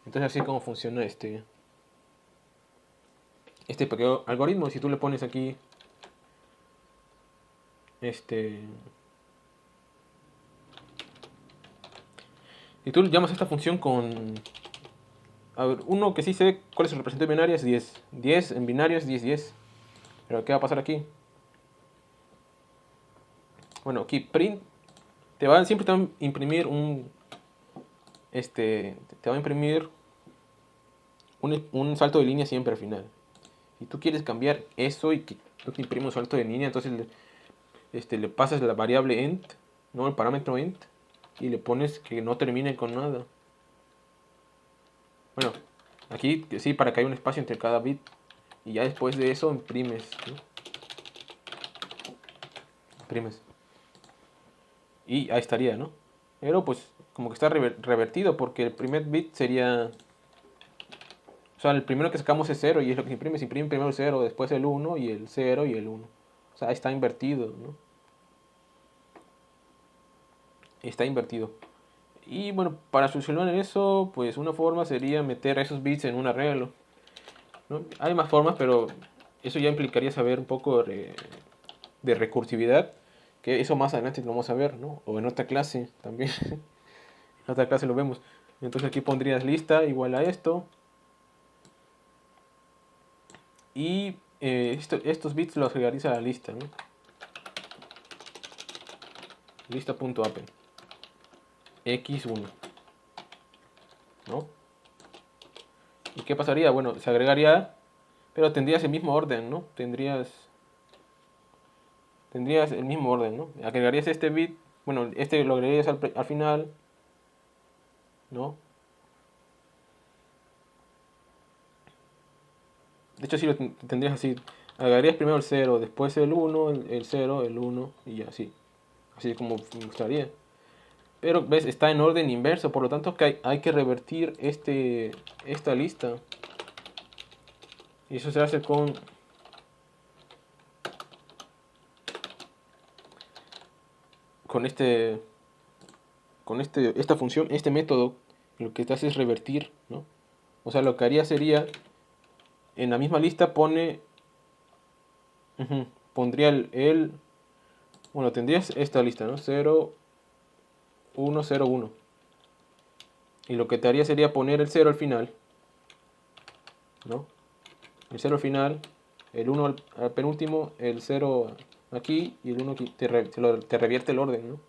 Entonces así es como funciona este pequeño algoritmo. Si tú le pones aquí, este... Si tú llamas a esta función con... A ver, uno que sí sé cuál es el representante binario es 10. 10 en binario es 10, 10. Pero ¿qué va a pasar aquí? Bueno, aquí print siempre te va a imprimir te va a imprimir un salto de línea siempre al final. Si tú quieres cambiar eso y que tú te imprimes un salto de línea, entonces le pasas la variable int, no el parámetro int, y le pones que no termine con nada. Bueno, aquí sí, para que haya un espacio entre cada bit. Y ya después de eso imprimes, ¿no? Imprimes. Y ahí estaría, ¿no? Pero pues como que está revertido porque el primer bit sería... O sea, el primero que sacamos es 0 y es lo que se imprime. Se imprime primero el 0, después el 1 y el 0 y el 1. O sea, está invertido, ¿no? Está invertido. Y bueno, para solucionar eso, pues una forma sería meter esos bits en un arreglo, ¿no? Hay más formas, pero eso ya implicaría saber un poco de recursividad, que eso más adelante lo vamos a ver, ¿no? O en otra clase también. En otra clase lo vemos. Entonces aquí pondrías lista igual a esto. Y estos bits los agregarías a la lista, ¿no? Lista.append x1, ¿no? ¿Y qué pasaría? Bueno, se agregaría, pero tendrías el mismo orden, ¿no? Tendrías el mismo orden, ¿no? Agregarías este bit, bueno, este lo agregarías al final, ¿no? De hecho, sí lo tendrías así. Agregarías primero el 0, después el 1, el 0, el 1 y así. Así es como me gustaría. Pero, ¿ves? Está en orden inverso, por lo tanto que hay que revertir esta lista. Y eso se hace con esta función, este método. Lo que te hace es revertir, ¿no? O sea, lo que haría sería, en la misma lista pondría bueno, tendrías esta lista, ¿no? 0, 1, 0, 1. Y lo que te haría sería poner el 0 al final, ¿no? El 0 al final, el 1 al penúltimo, el 0 aquí y el 1 aquí. Te revierte el orden, ¿no?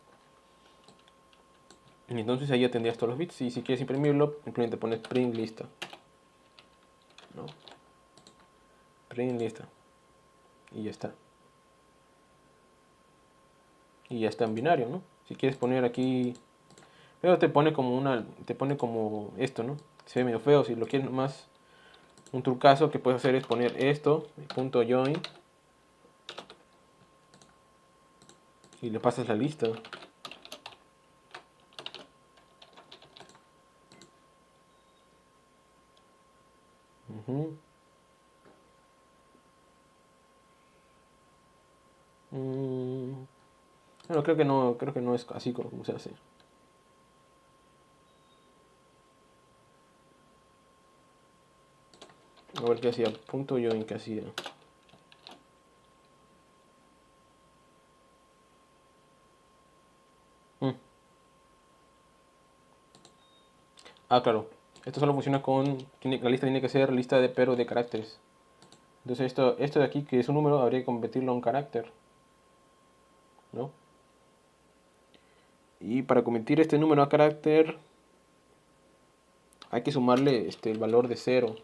Y entonces ahí ya tendrías todos los bits. Y si quieres imprimirlo, simplemente pones print lista, ¿no? Print lista. Y ya está. Y ya está en binario, ¿no? Si quieres poner aquí... Pero te pone como esto, ¿no? Se ve medio feo. Si lo quieres más, un trucazo que puedes hacer es poner esto, punto join, y le pasas la lista. Ujú. Mm, Bueno, creo que no es así como se hace. A ver qué hacía, punto join, qué hacía. Mm. Ah, claro. Esto solo funciona con, la lista tiene que ser lista de pero de caracteres. Entonces esto de aquí, que es un número, habría que convertirlo a un carácter, ¿no? Y para convertir este número a carácter, hay que sumarle el valor de 0.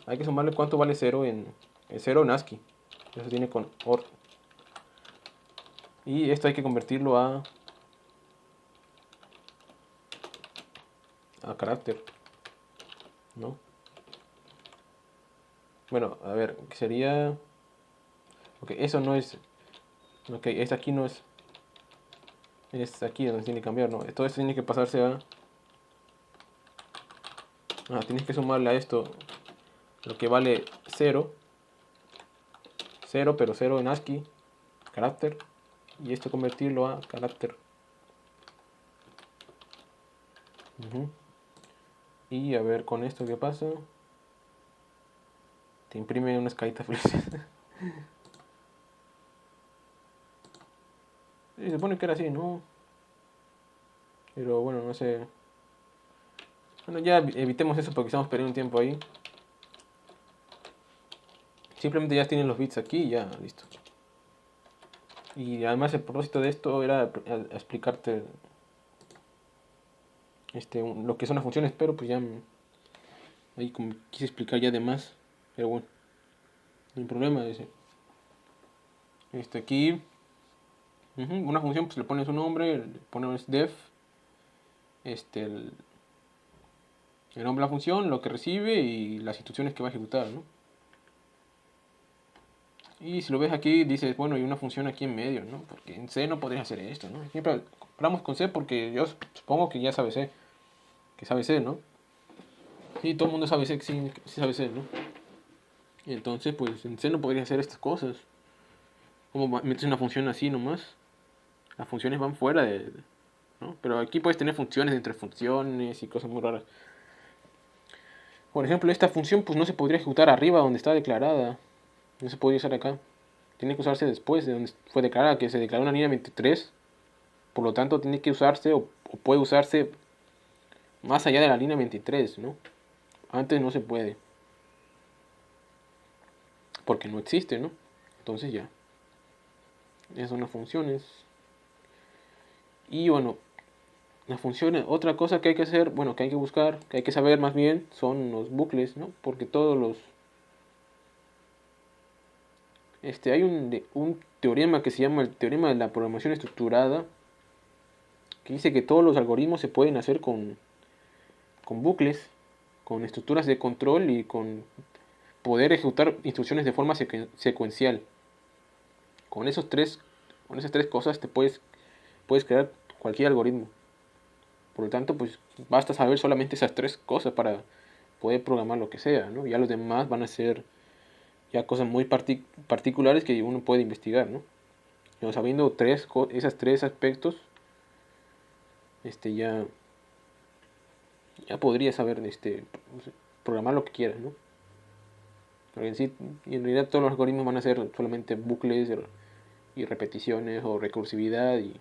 Hay que sumarle cuánto vale 0 en 0 en ASCII. Eso tiene con OR. Y esto hay que convertirlo a carácter, ¿no? Bueno, a ver, ¿qué sería? Ok, eso no es. Ok, esta aquí no es. Es aquí donde tiene que cambiar, ¿no? Todo esto tiene que pasarse a. Tienes que sumarle a esto lo que vale 0. 0, pero 0 en ASCII, carácter. Y esto convertirlo a carácter. Y a ver con esto qué pasa. Te imprime unas caritas felices. Se supone que era así, ¿no? Pero bueno, no sé. Bueno, ya evitemos eso porque estamos perdiendo un tiempo ahí. Simplemente ya tienen los bits aquí y ya, listo. Y además el propósito de esto era explicarte lo que son las funciones, pero pues ya ahí como quise explicar ya de más. Pero bueno, no hay problema. Aquí, una función pues le pones un nombre, le pones def, el nombre de la función, lo que recibe y las instrucciones que va a ejecutar, ¿no? Y si lo ves aquí, dices, bueno, hay una función aquí en medio, ¿no? Porque en C no podrías hacer esto, ¿no? Siempre hablamos con C porque yo supongo que ya sabe C, que sabe C, ¿no? Sí, todo el mundo sabe C, sí, sí sabe C, ¿no? Y entonces, pues en C no podrías hacer estas cosas. Como metes una función así nomás. Las funciones van fuera ¿no? Pero aquí puedes tener funciones entre funciones y cosas muy raras. Por ejemplo, esta función pues no se podría ejecutar arriba donde está declarada. No se podría usar acá. Tiene que usarse después de donde fue declarada, que se declaró una línea 23. Por lo tanto, tiene que usarse o puede usarse más allá de la línea 23, ¿no? Antes no se puede. Porque no existe, ¿no? Entonces ya. Esas son las funciones. Y bueno, las funciones, otra cosa que hay que hacer, bueno, que hay que buscar, que hay que saber más bien, son los bucles, ¿no? Porque todos los... hay un teorema que se llama el teorema de la programación estructurada, que dice que todos los algoritmos se pueden hacer con bucles, con estructuras de control y con poder ejecutar instrucciones de forma secuencial. Con con esas tres cosas puedes crear cualquier algoritmo. Por lo tanto, pues basta saber solamente esas tres cosas para poder programar lo que sea, ¿no? Ya los demás van a ser ya cosas muy particulares que uno puede investigar, ¿no? Pero sabiendo esas tres aspectos, ya podría saber programar lo que quieras, ¿no? Porque en realidad todos los algoritmos van a ser solamente bucles y repeticiones o recursividad y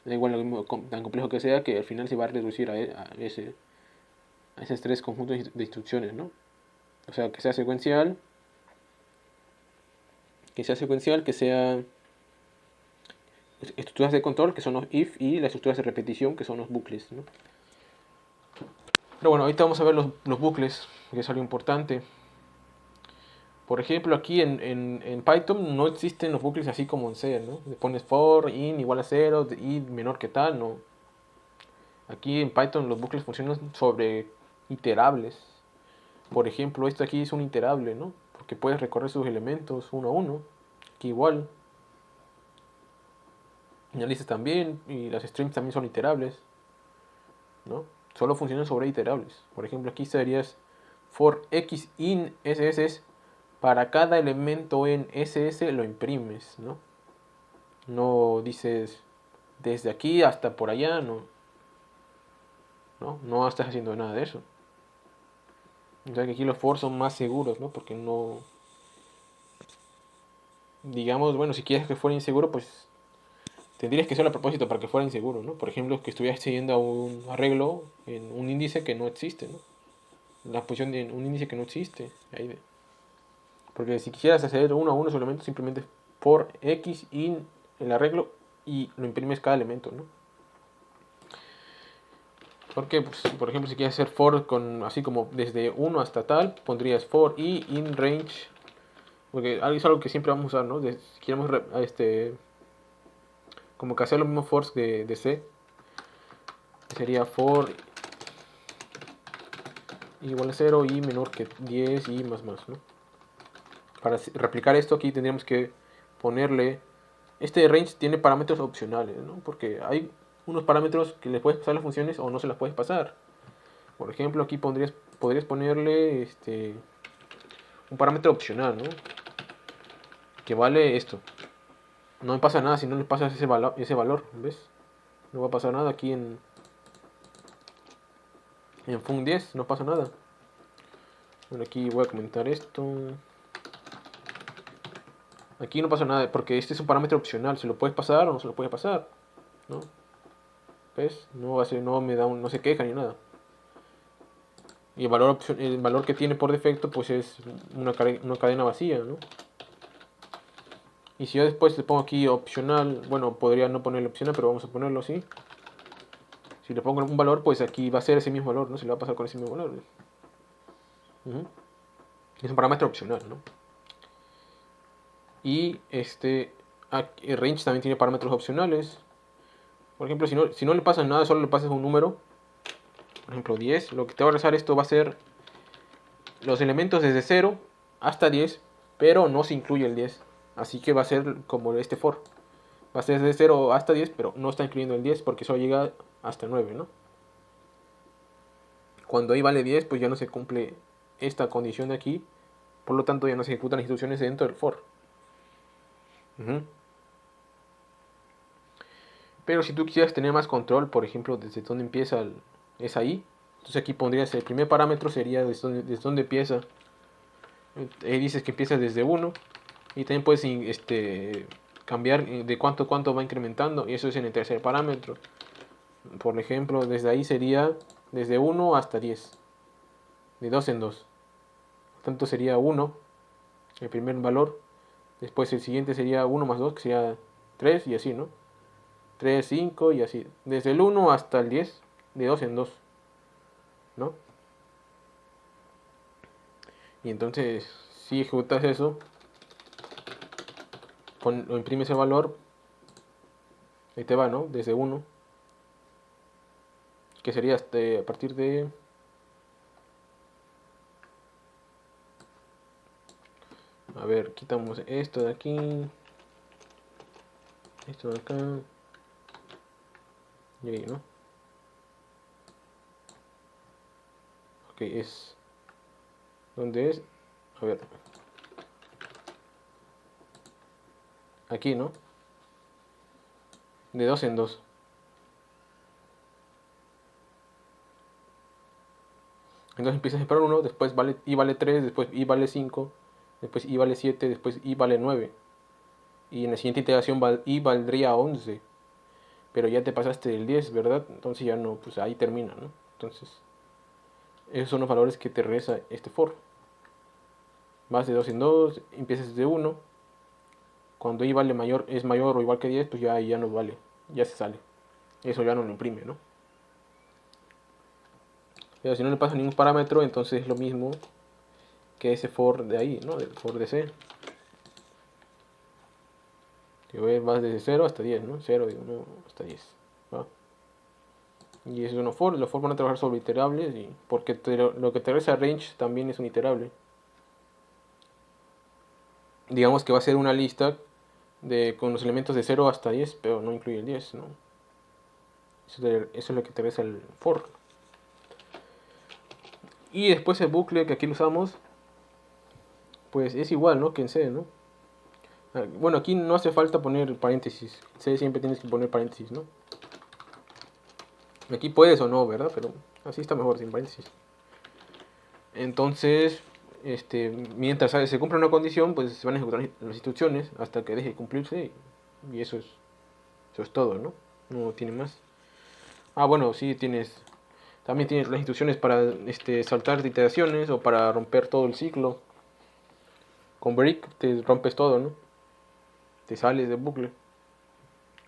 da igual lo tan complejo que sea, que al final se va a reducir a esos tres conjuntos de instrucciones, ¿no? O sea, que sea secuencial, que sea estructuras de control, que son los if, y las estructuras de repetición, que son los bucles, ¿no? Pero bueno, ahorita vamos a ver los bucles, que es algo importante. Por ejemplo, aquí en Python no existen los bucles así como en C, ¿no? Le pones for, in igual a 0, y menor que tal, ¿no? Aquí en Python los bucles funcionan sobre iterables. Por ejemplo, esto aquí es un iterable, ¿no? Porque puedes recorrer sus elementos uno a uno. Aquí igual. Y las listas también, y las strings también son iterables, ¿no? Solo funcionan sobre iterables. Por ejemplo, aquí serías for x in ss. Para cada elemento en ss lo imprimes, ¿no? No dices desde aquí hasta por allá, no estás haciendo nada de eso. O sea que aquí los for son más seguros, ¿no? Porque no... Digamos, bueno, si quieres que fuera inseguro, pues tendrías que hacerlo a propósito para que fuera inseguro, ¿no? Por ejemplo, que estuvieras siguiendo a un arreglo en un índice que no existe, ¿no? La posición de un índice que no existe. Porque si quisieras hacer uno a uno solamente, simplemente for x in el arreglo y lo imprimes cada elemento, ¿no? Porque, pues, por ejemplo, si quieres hacer for con así como desde 1 hasta tal, pondrías for i in range. Porque es algo que siempre vamos a usar, ¿no? Si queremos como que hacer los mismos fors de C, sería for igual a 0 y menor que 10 y más, ¿no? Para replicar esto aquí tendríamos que ponerle... Este range tiene parámetros opcionales, ¿no? Porque hay unos parámetros que le puedes pasar las funciones o no se las puedes pasar. Por ejemplo, aquí podrías ponerle un parámetro opcional, ¿no? Que vale esto. No me pasa nada si no le pasas ese valor, ¿ves? No va a pasar nada aquí en fun10, no pasa nada. Bueno, aquí voy a comentar esto. Aquí no pasa nada porque este es un parámetro opcional, se lo puedes pasar o no se lo puedes pasar, ¿no? ¿Ves? No va a ser, no me da no se queja ni nada. Y el valor que tiene por defecto pues es una cadena vacía, ¿no? Y si yo después le pongo aquí opcional, bueno, podría no ponerle opcional, pero vamos a ponerlo así. Si le pongo un valor, pues aquí va a ser ese mismo valor, ¿no? Se le va a pasar con ese mismo valor. Es un parámetro opcional, ¿no? Y el range también tiene parámetros opcionales. Por ejemplo, si no le pasas nada, solo le pasas un número. Por ejemplo, 10. Lo que te va a rezar esto va a ser los elementos desde 0 hasta 10, pero no se incluye el 10. Así que va a ser como este for. Va a ser desde 0 hasta 10, pero no está incluyendo el 10 porque solo llega hasta 9, ¿no? Cuando i vale 10, pues ya no se cumple esta condición de aquí. Por lo tanto, ya no se ejecutan las instrucciones dentro del for. Pero si tú quisieras tener más control, por ejemplo, desde dónde empieza es ahí. Entonces aquí pondrías el primer parámetro sería desde dónde empieza. Ahí dices que empieza desde 1. Y también puedes cambiar de cuánto va incrementando. Y eso es en el tercer parámetro. Por ejemplo, desde ahí sería desde 1 hasta 10. De 2 en 2. Por tanto sería 1, el primer valor. Después el siguiente sería 1 más 2, que sería 3 y así, ¿no? 3, 5 y así. Desde el 1 hasta el 10, de 2 en 2, ¿no? Y entonces, si ejecutas eso, lo imprimes el valor, ahí te va, ¿no? Desde 1, que sería a partir de... A ver, quitamos esto de aquí, esto de acá, y ahí, ¿no? Ok, ¿dónde es? A ver, aquí, ¿no? De 2 en 2. Entonces empiezas a separar 1, después i vale 3, después i vale 5, después i vale 7, después i vale 9. Y en la siguiente iteración i valdría 11. Pero ya te pasaste del 10, ¿verdad? Entonces ya no, pues ahí termina, ¿no? Entonces, esos son los valores que te regresa este for. Vas de 2 en 2, empiezas desde 1. Cuando i vale es mayor o igual que 10, pues ya no vale, ya se sale. Eso ya no lo imprime, ¿no? Pero si no le pasa ningún parámetro, entonces es lo mismo que ese for de ahí, ¿no? Del for de C. Que vas desde 0 hasta 10, ¿no? 0 de 1 hasta 10. ¿va? Y eso es un for. Los for van a trabajar sobre iterables, porque lo que te regresa range también es un iterable. Digamos que va a ser una lista con los elementos de 0 hasta 10, pero no incluye el 10, ¿no? Eso es lo que te regresa el for. Y después el bucle que aquí lo usamos, pues es igual, ¿no? Que en C, ¿no? Bueno, aquí no hace falta poner paréntesis. En C siempre tienes que poner paréntesis, ¿no? Aquí puedes o no, ¿verdad? Pero así está mejor, sin paréntesis. Entonces, mientras se cumpla una condición, pues se van a ejecutar las instrucciones hasta que deje de cumplirse. Y eso es Eso es todo, ¿no? No tiene más. Ah, bueno, sí tienes. También tienes las instrucciones para saltar de iteraciones o para romper todo el ciclo. Con break te rompes todo, ¿no? Te sales del bucle.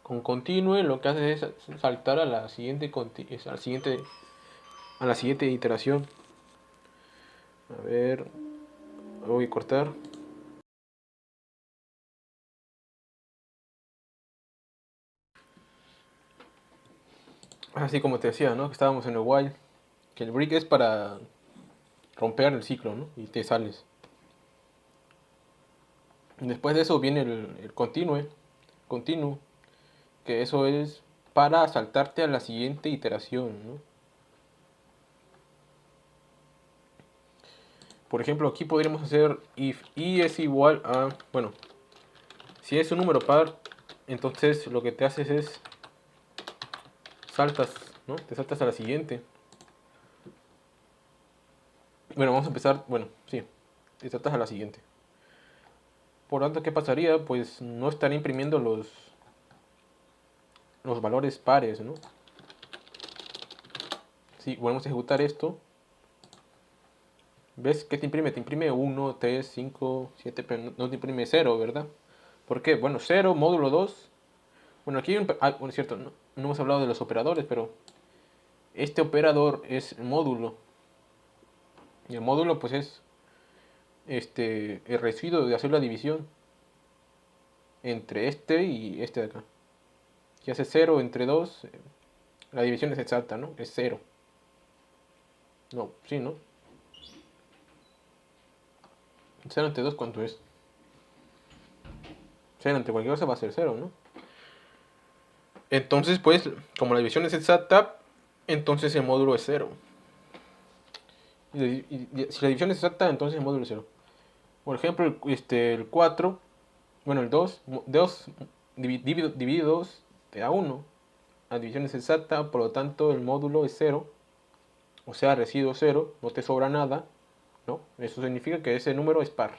Con continue lo que haces es saltar a la siguiente, a la siguiente iteración. A ver, voy a cortar. Así como te decía, ¿no? Que estábamos en el while. Que el break es para romper el ciclo, ¿no? Y te sales. Después de eso viene el continue, que eso es para saltarte a la siguiente iteración, ¿no? Por ejemplo, aquí podríamos hacer if i es igual a, bueno, si es un número par, entonces lo que te haces es saltas, ¿no? Te saltas a la siguiente. Bueno, vamos a empezar, bueno, sí, te saltas a la siguiente. Por lo tanto, ¿qué pasaría? Pues no estaría imprimiendo los valores pares, ¿no? Si volvemos a ejecutar esto, ¿ves qué te imprime? Te imprime 1, 3, 5, 7, pero no te imprime 0, ¿verdad? ¿Por qué? Bueno, 0, módulo 2. Bueno, aquí hay un... Ah, bueno, es cierto, no hemos hablado de los operadores, pero este operador es módulo. Y el módulo, pues es el residuo de hacer la división entre este y este de acá. Si hace 0 entre 2, la división es exacta, ¿no? Es 0. No, sí, ¿no? 0 entre 2, ¿cuánto es? 0 entre cualquier cosa va a ser 0, ¿no? Entonces, pues, como la división es exacta, entonces el módulo es 0. Y si la división es exacta, entonces el módulo es 0. Por ejemplo, el 4, bueno, el 2, 2 dividido 2 te da 1. La división es exacta, por lo tanto el módulo es 0. O sea, residuo 0, no te sobra nada, ¿no? Eso significa que ese número es par.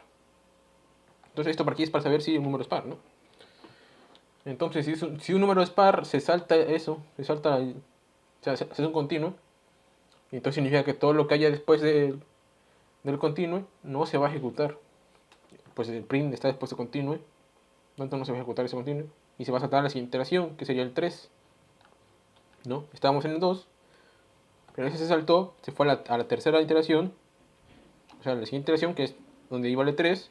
Entonces esto para aquí es para saber si el número es par, ¿no? Entonces si un número es par, se salta eso, se salta, o sea, es un continuo. Entonces significa que todo lo que haya después del continuo no se va a ejecutar. Pues el print está después de continue, entonces no se va a ejecutar ese continuo. Y se va a saltar a la siguiente iteración, que sería el 3. ¿No? Estábamos en el 2, pero ese se saltó, se fue a la tercera iteración, o sea, la siguiente iteración, que es donde iba el 3,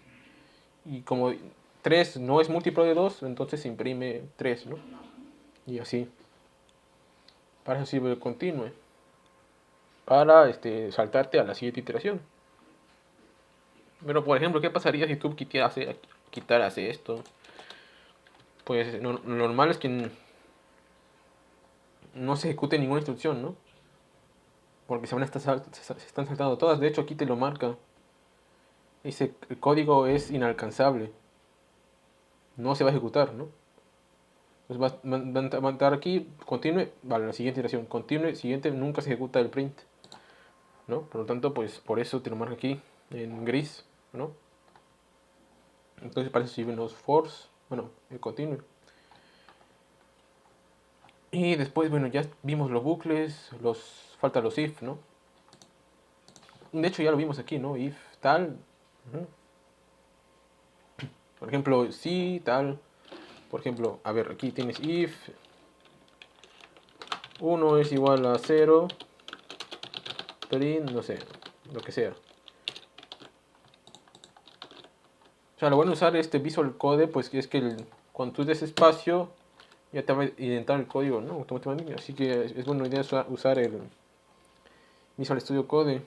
y como 3 no es múltiplo de 2, entonces se imprime 3, ¿no? Y así. Para eso sirve el continue. Para saltarte a la siguiente iteración. Pero por ejemplo, ¿qué pasaría si tú quitaras esto? Pues lo normal es que no se ejecute ninguna instrucción, ¿no? Porque se están saltando todas. De hecho, aquí te lo marca. Dice, el código es inalcanzable. No se va a ejecutar, ¿no? Entonces va a entrar aquí, continue, vale, la siguiente iteración, continue, siguiente, nunca se ejecuta el print, ¿no? Por lo tanto, pues por eso te lo marca aquí en gris, ¿no? Entonces para eso sirven los for's, bueno, el continue. Y después, bueno, ya vimos los bucles, falta los if, ¿no? De hecho ya lo vimos aquí, ¿no? If tal, por ejemplo, si tal, por ejemplo, a ver, aquí tienes if 1 es igual a 0, print, no sé, lo que sea. O sea, lo bueno de usar este Visual Code, pues es que cuando tú des espacio, ya te va a indentar el código, ¿no? Automáticamente. Así que es buena idea usar el Visual Studio Code.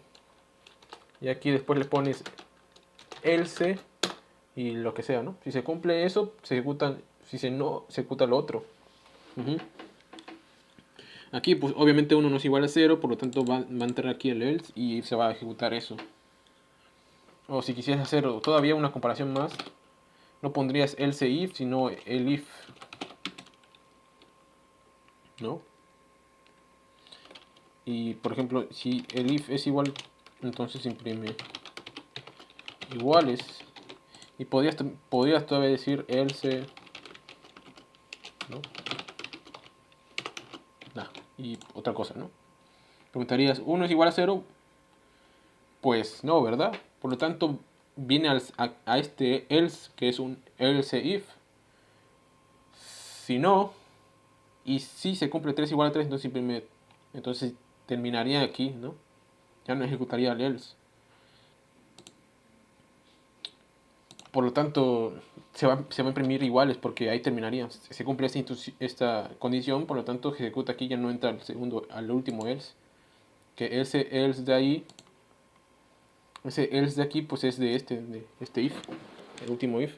Y aquí después le pones else y lo que sea, ¿no? Si se cumple eso, se ejecutan. Si se no, se ejecuta lo otro. Aquí, pues obviamente 1 no es igual a 0, por lo tanto va a entrar aquí el else y se va a ejecutar eso. O si quisieras hacer todavía una comparación más, no pondrías else if, sino el if, ¿no? Y por ejemplo, si el if es igual, entonces imprime iguales. Y podrías todavía decir else, ¿no? y otra cosa, ¿no? Preguntarías, ¿1 es igual a 0? Pues no, ¿verdad? Por lo tanto, viene a este else, que es un else if. Si no, y si se cumple 3 igual a 3, entonces terminaría aquí, ¿no? Ya no ejecutaría el else. Por lo tanto, se va a imprimir iguales porque ahí terminaría. Se cumple esta condición, por lo tanto, ejecuta aquí, ya no entra al último else. Que ese else de ahí, ese else de aquí, pues es de este if, el último if.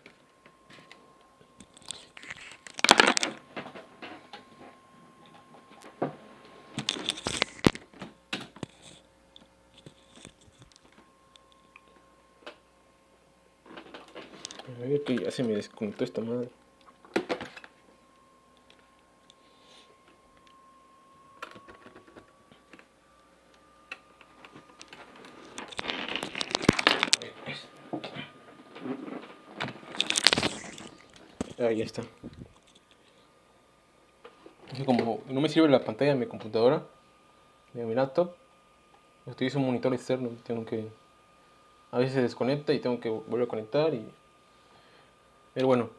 A ver que ya se me desconectó esta madre. Ahí está. Es que como no me sirve la pantalla de mi computadora, de mi laptop, utilizo un monitor externo. A veces se desconecta y tengo que volver a conectar. Pero bueno,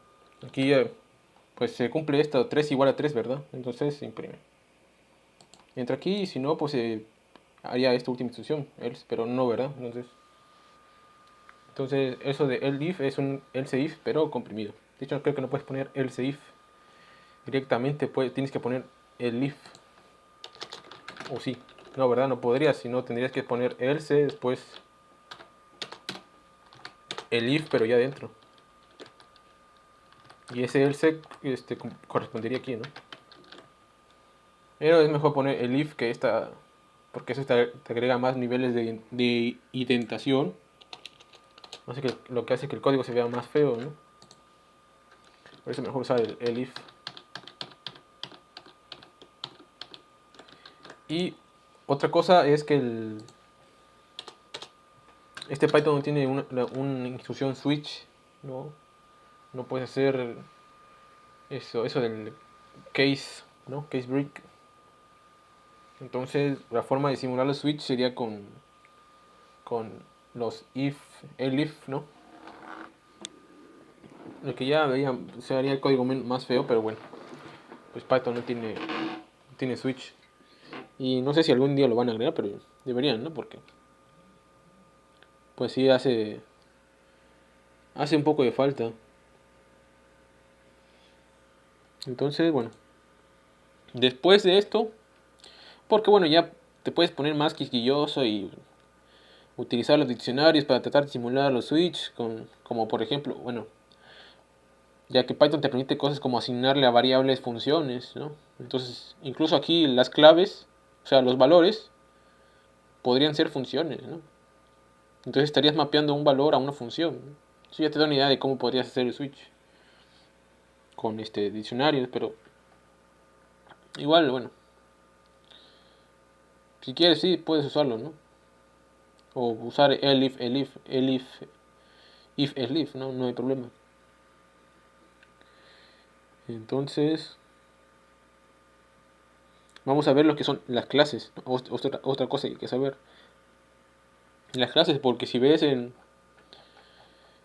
aquí ya pues se cumple esto, 3 igual a 3, ¿verdad? Entonces se imprime. Entra aquí y si no, pues haría esta última instrucción, else, pero no, ¿verdad? Entonces eso de elif es un else if, pero comprimido. De hecho, creo que no puedes poner else if directamente, tienes que poner elif. O sí, no, ¿verdad? No podrías, sino tendrías que poner else, después elif, pero ya dentro. Y ese else correspondería aquí, ¿no? Pero es mejor poner elif que esta, porque eso te agrega más niveles de indentación. Así que lo que hace que el código se vea más feo, ¿no? Por eso es mejor usar el if. Y otra cosa es que este Python no tiene una instrucción switch, ¿no? No puedes hacer eso del case, ¿no? Case break. Entonces la forma de simular los switch sería con los elif, ¿no? Lo que ya veía, se haría el código más feo, pero bueno, pues Python no tiene switch. Y no sé si algún día lo van a agregar, pero deberían, ¿no? Porque pues sí hace un poco de falta. Entonces, bueno, después de esto, porque bueno, ya te puedes poner más quisquilloso y utilizar los diccionarios para tratar de simular los switch, como por ejemplo, bueno, ya que Python te permite cosas como asignarle a variables funciones, ¿no? Entonces, incluso aquí las claves, o sea, los valores, podrían ser funciones, ¿no? Entonces estarías mapeando un valor a una función, ¿no? Eso ya te da una idea de cómo podrías hacer el switch con diccionarios, pero igual, bueno, si quieres sí puedes usarlo, ¿no? O usar if, elif, ¿no? No hay problema. Entonces, vamos a ver lo que son las clases, ¿no? Otra cosa que hay que saber. Las clases, porque si ves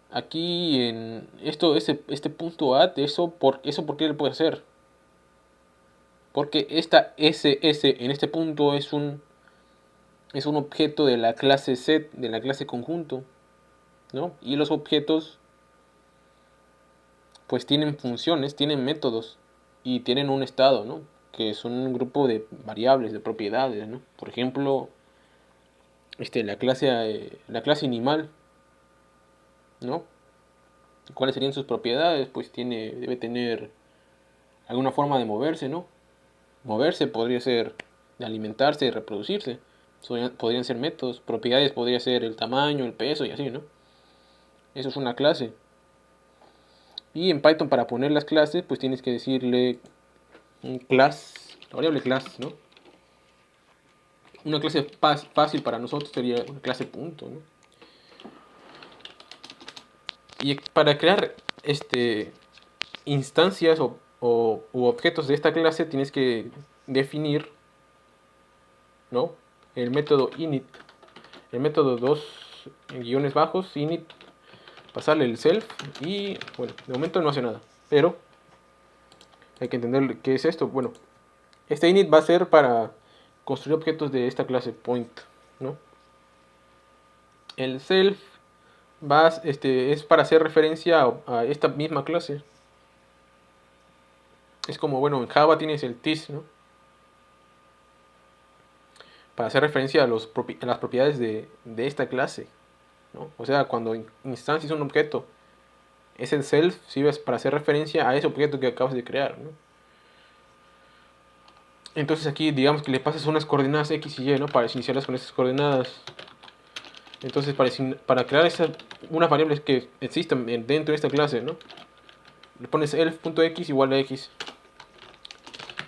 aquí en este punto add, ¿por qué le puedes hacer? Porque esta ss en este punto es un objeto de la clase set, de la clase conjunto, ¿no? Y los objetos pues tienen funciones, tienen métodos y tienen un estado, ¿no? Que son un grupo de variables, de propiedades, ¿no? Por ejemplo, la clase animal, ¿no? ¿Cuáles serían sus propiedades? Pues debe tener alguna forma de moverse, ¿no? Moverse podría ser de alimentarse, de reproducirse. Podrían ser métodos. Propiedades podría ser el tamaño, el peso y así, ¿no? Eso es una clase. Y en Python para poner las clases, pues tienes que decirle un class, la variable class, ¿no? Una clase fácil para nosotros sería una clase punto, ¿no? Y para crear instancias u objetos de esta clase tienes que definir ¿no? El método init, el método dos guiones bajos, init, pasarle el self y bueno, de momento no hace nada, pero hay que entender qué es esto. Bueno, este init va a ser para construir objetos de esta clase point, ¿no? El self es para hacer referencia a esta misma clase. Es como, bueno, en Java tienes el this, ¿no? Para hacer referencia a las propiedades de esta clase, ¿no? O sea, cuando instancias un objeto, ese self sirve para hacer referencia a ese objeto que acabas de crear, ¿no? Entonces aquí digamos que le pasas unas coordenadas x y y, ¿no? Para iniciarlas con esas coordenadas. Entonces para crear unas variables que existen dentro de esta clase, ¿no? Le pones elf.x igual a x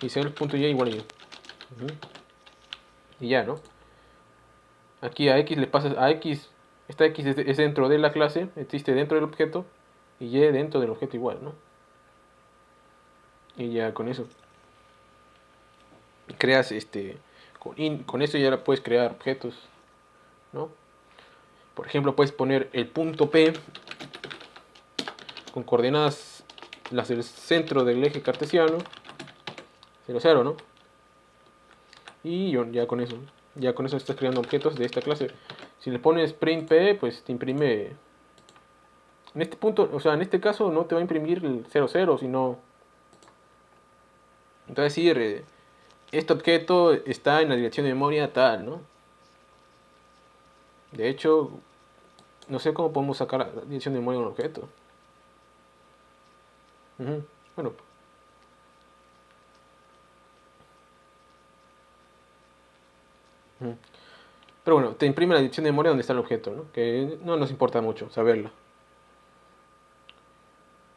y self.y igual a y. Y ya, ¿no? Aquí a x le pasas a x, esta x es dentro de la clase, existe dentro del objeto, y y dentro del objeto igual, ¿no? Y ya con eso creas con eso ya puedes crear objetos, ¿no? Por ejemplo, puedes poner el punto P con coordenadas las del centro del eje cartesiano, 0, 0, ¿no? Y ya con eso estás creando objetos de esta clase. Si le pones print P, pues te imprime. En este punto, o sea, en este caso no te va a imprimir el 0, 0, sino. Entonces decir, este objeto está en la dirección de memoria tal, ¿no? De hecho, no sé cómo podemos sacar la dirección de memoria de un objeto. Bueno. Pero bueno, te imprime la dirección de memoria donde está el objeto, ¿no? Que no nos importa mucho saberla.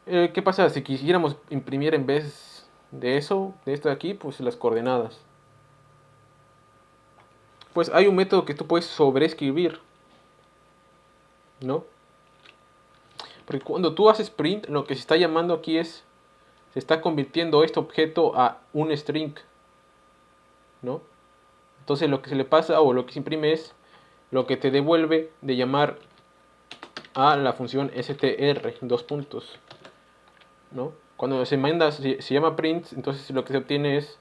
¿Qué pasa si quisiéramos imprimir en vez de eso, de esto de aquí, pues las coordenadas? Pues hay un método que tú puedes sobreescribir, ¿no? Porque cuando tú haces print, lo que se está llamando aquí se está convirtiendo este objeto a un string, ¿no? Entonces lo que se le pasa o lo que se imprime es lo que te devuelve de llamar a la función str, dos puntos, ¿no? Cuando se llama print, entonces lo que se obtiene es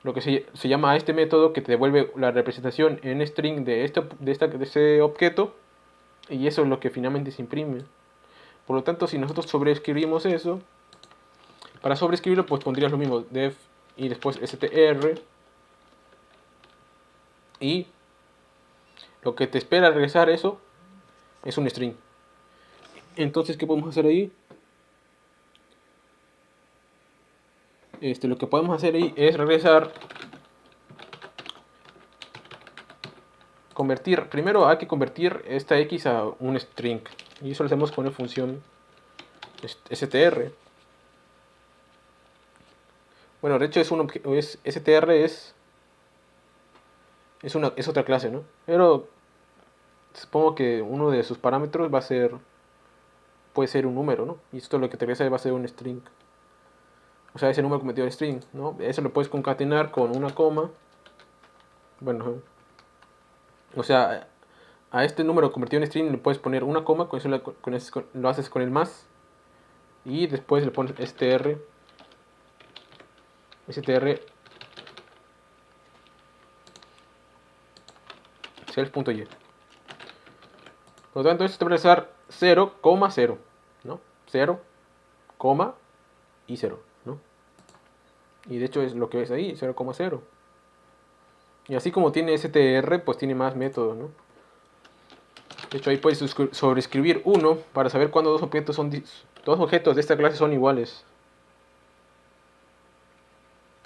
lo que se llama a este método que te devuelve la representación en string de ese objeto, y eso es lo que finalmente se imprime. Por lo tanto, si nosotros sobreescribimos eso, para sobreescribirlo pues pondrías lo mismo, def y después str, y lo que te espera regresar eso es un string. Entonces, ¿qué podemos hacer ahí? Lo que podemos hacer ahí es regresar, primero hay que convertir esta x a un string, y eso lo hacemos con la función str. Bueno, de hecho str es otra clase, ¿no? Pero supongo que uno de sus parámetros puede ser un número, ¿no? Y esto lo que te voy a va a ser un string. O sea, ese número convertido en string, ¿no? Eso lo puedes concatenar con una coma. Bueno, o sea, a este número convertido en string le puedes poner una coma, con eso lo haces con el más. Y después le pones str self.y. Por lo tanto, esto te va a regresar 0, 0, ¿no? 0, y 0, ¿no? Y de hecho es lo que ves ahí, 0, 0. Y así como tiene str, pues tiene más métodos, ¿no? De hecho ahí puedes sobreescribir uno para saber cuándo dos objetos de esta clase son iguales.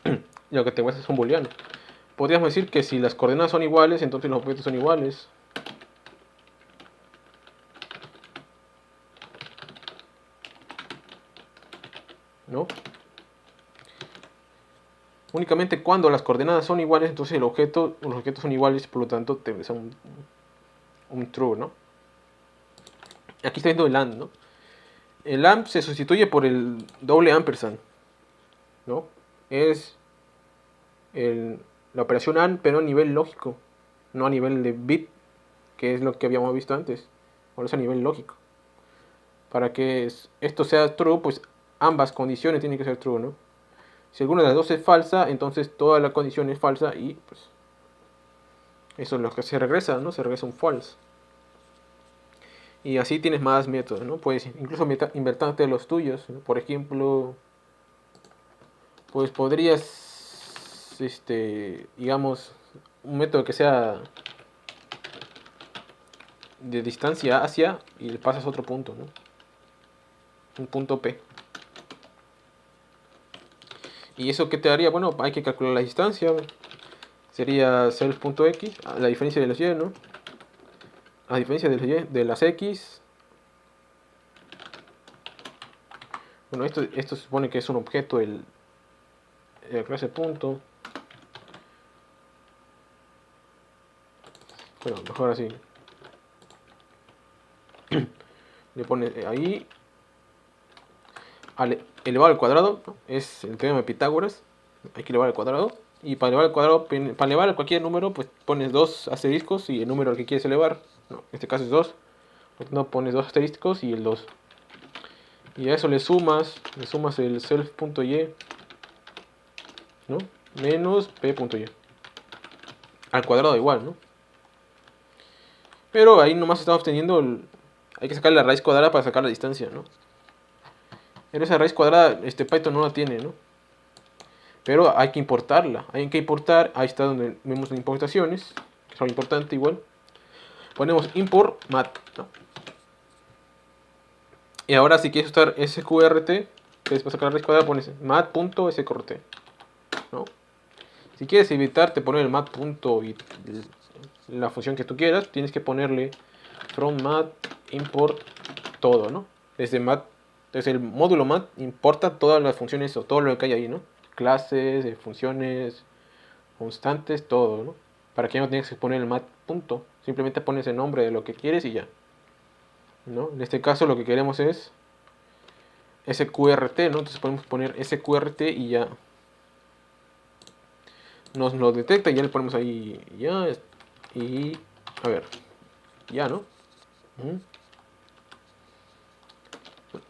Y lo que te muestra es un booleano. Podríamos decir que si las coordenadas son iguales, entonces los objetos son iguales. ¿No? Únicamente cuando las coordenadas son iguales, entonces los objetos son iguales, por lo tanto te son un true, ¿no? Aquí está viendo el AND, ¿no? El AMP se sustituye por el doble ampersand, ¿no? Es la operación AND, pero a nivel lógico, no a nivel de bit, que es lo que habíamos visto antes. Ahora es a nivel lógico. Para que esto sea true, pues ambas condiciones tienen que ser true, ¿no? Si alguna de las dos es falsa, entonces toda la condición es falsa y pues eso es lo que se regresa, ¿no? Se regresa un false. Y así tienes más métodos, ¿no? Puedes incluso inventarte los tuyos, ¿no? Por ejemplo, pues podrías, digamos, un método que sea de distancia hacia y le pasas otro punto, ¿no? Un punto P. ¿Y eso qué te daría? Bueno, hay que calcular la distancia. Sería self.x, la diferencia de los y, ¿no? A diferencia de los y, de las x. Bueno, esto se supone que es un objeto, el clase punto. Bueno, mejor así. Le pones ahí elevado al cuadrado, ¿no? Es el teorema de Pitágoras. Hay que elevar al cuadrado. Y para elevar al cuadrado, para elevar a cualquier número, pues pones dos asteriscos y el número al que quieres elevar. No, en este caso es 2. No, pones dos asteriscos y el 2. Y a eso le sumas el self.y, ¿no? Menos p.y. Al cuadrado igual, ¿no? Pero ahí nomás estamos obteniendo hay que sacar la raíz cuadrada para sacar la distancia, ¿no? Pero esa raíz cuadrada, Python no la tiene, ¿no? Pero hay que importarla. Hay que importar, ahí está donde vemos las importaciones, que son importantes igual. Ponemos import mat, ¿no? Y ahora si quieres usar sqrt, que después sacar la raíz cuadrada pones mat.sqrt, ¿no? Si quieres evitarte poner el mat punto y la función que tú quieras, tienes que ponerle from mat import todo, ¿no? Desde el módulo mat importa todas las funciones o todo lo que hay ahí, ¿no? Clases, funciones, constantes, todo, ¿no? Para que no tengas que poner el mat punto. Simplemente pones el nombre de lo que quieres y ya, ¿no? En este caso lo que queremos es sqrt, ¿no? Entonces podemos poner sqrt y ya nos lo detecta y ya le ponemos ahí ya y a ver, ya, ¿no?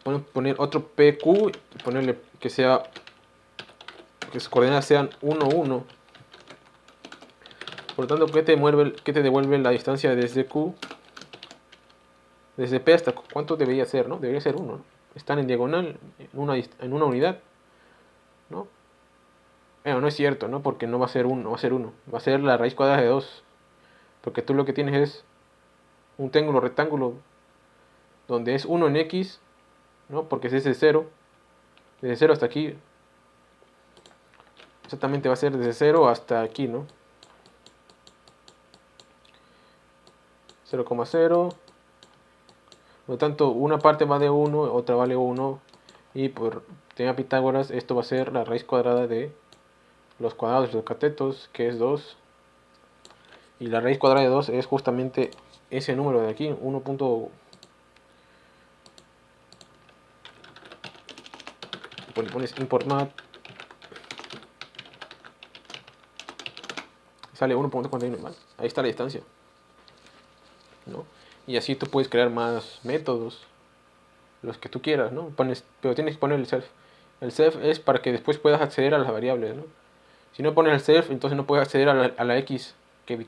Podemos poner otro pq y ponerle que sus coordenadas sean 1, 1. Por lo tanto, ¿qué te devuelve la distancia desde q? Desde p hasta q. ¿Cuánto debería ser, no? Debería ser 1, ¿no? Están en diagonal en una unidad, ¿no? Bueno, no es cierto, ¿no? Porque no va a ser 1, va a ser 1. Va a ser la raíz cuadrada de 2. Porque tú lo que tienes es un triángulo rectángulo donde es 1 en x, ¿no? Porque es desde 0. Desde 0 hasta aquí. Exactamente va a ser desde 0 hasta aquí, ¿no? 0,0. Por lo tanto, una parte va de 1, otra vale 1. Y por teorema de Pitágoras, esto va a ser la raíz cuadrada de los cuadrados de los catetos, que es 2. Y la raíz cuadrada de 2 es justamente ese número de aquí, 1. Pues le pones import mat. Sale 1.41, ¿vale? Ahí está la distancia, ¿no? Y así tú puedes crear más métodos, los que tú quieras, ¿no? Pero tienes que poner el self. El self es para que después puedas acceder a las variables, ¿no? Si no pones el self, entonces no puedes acceder a la x que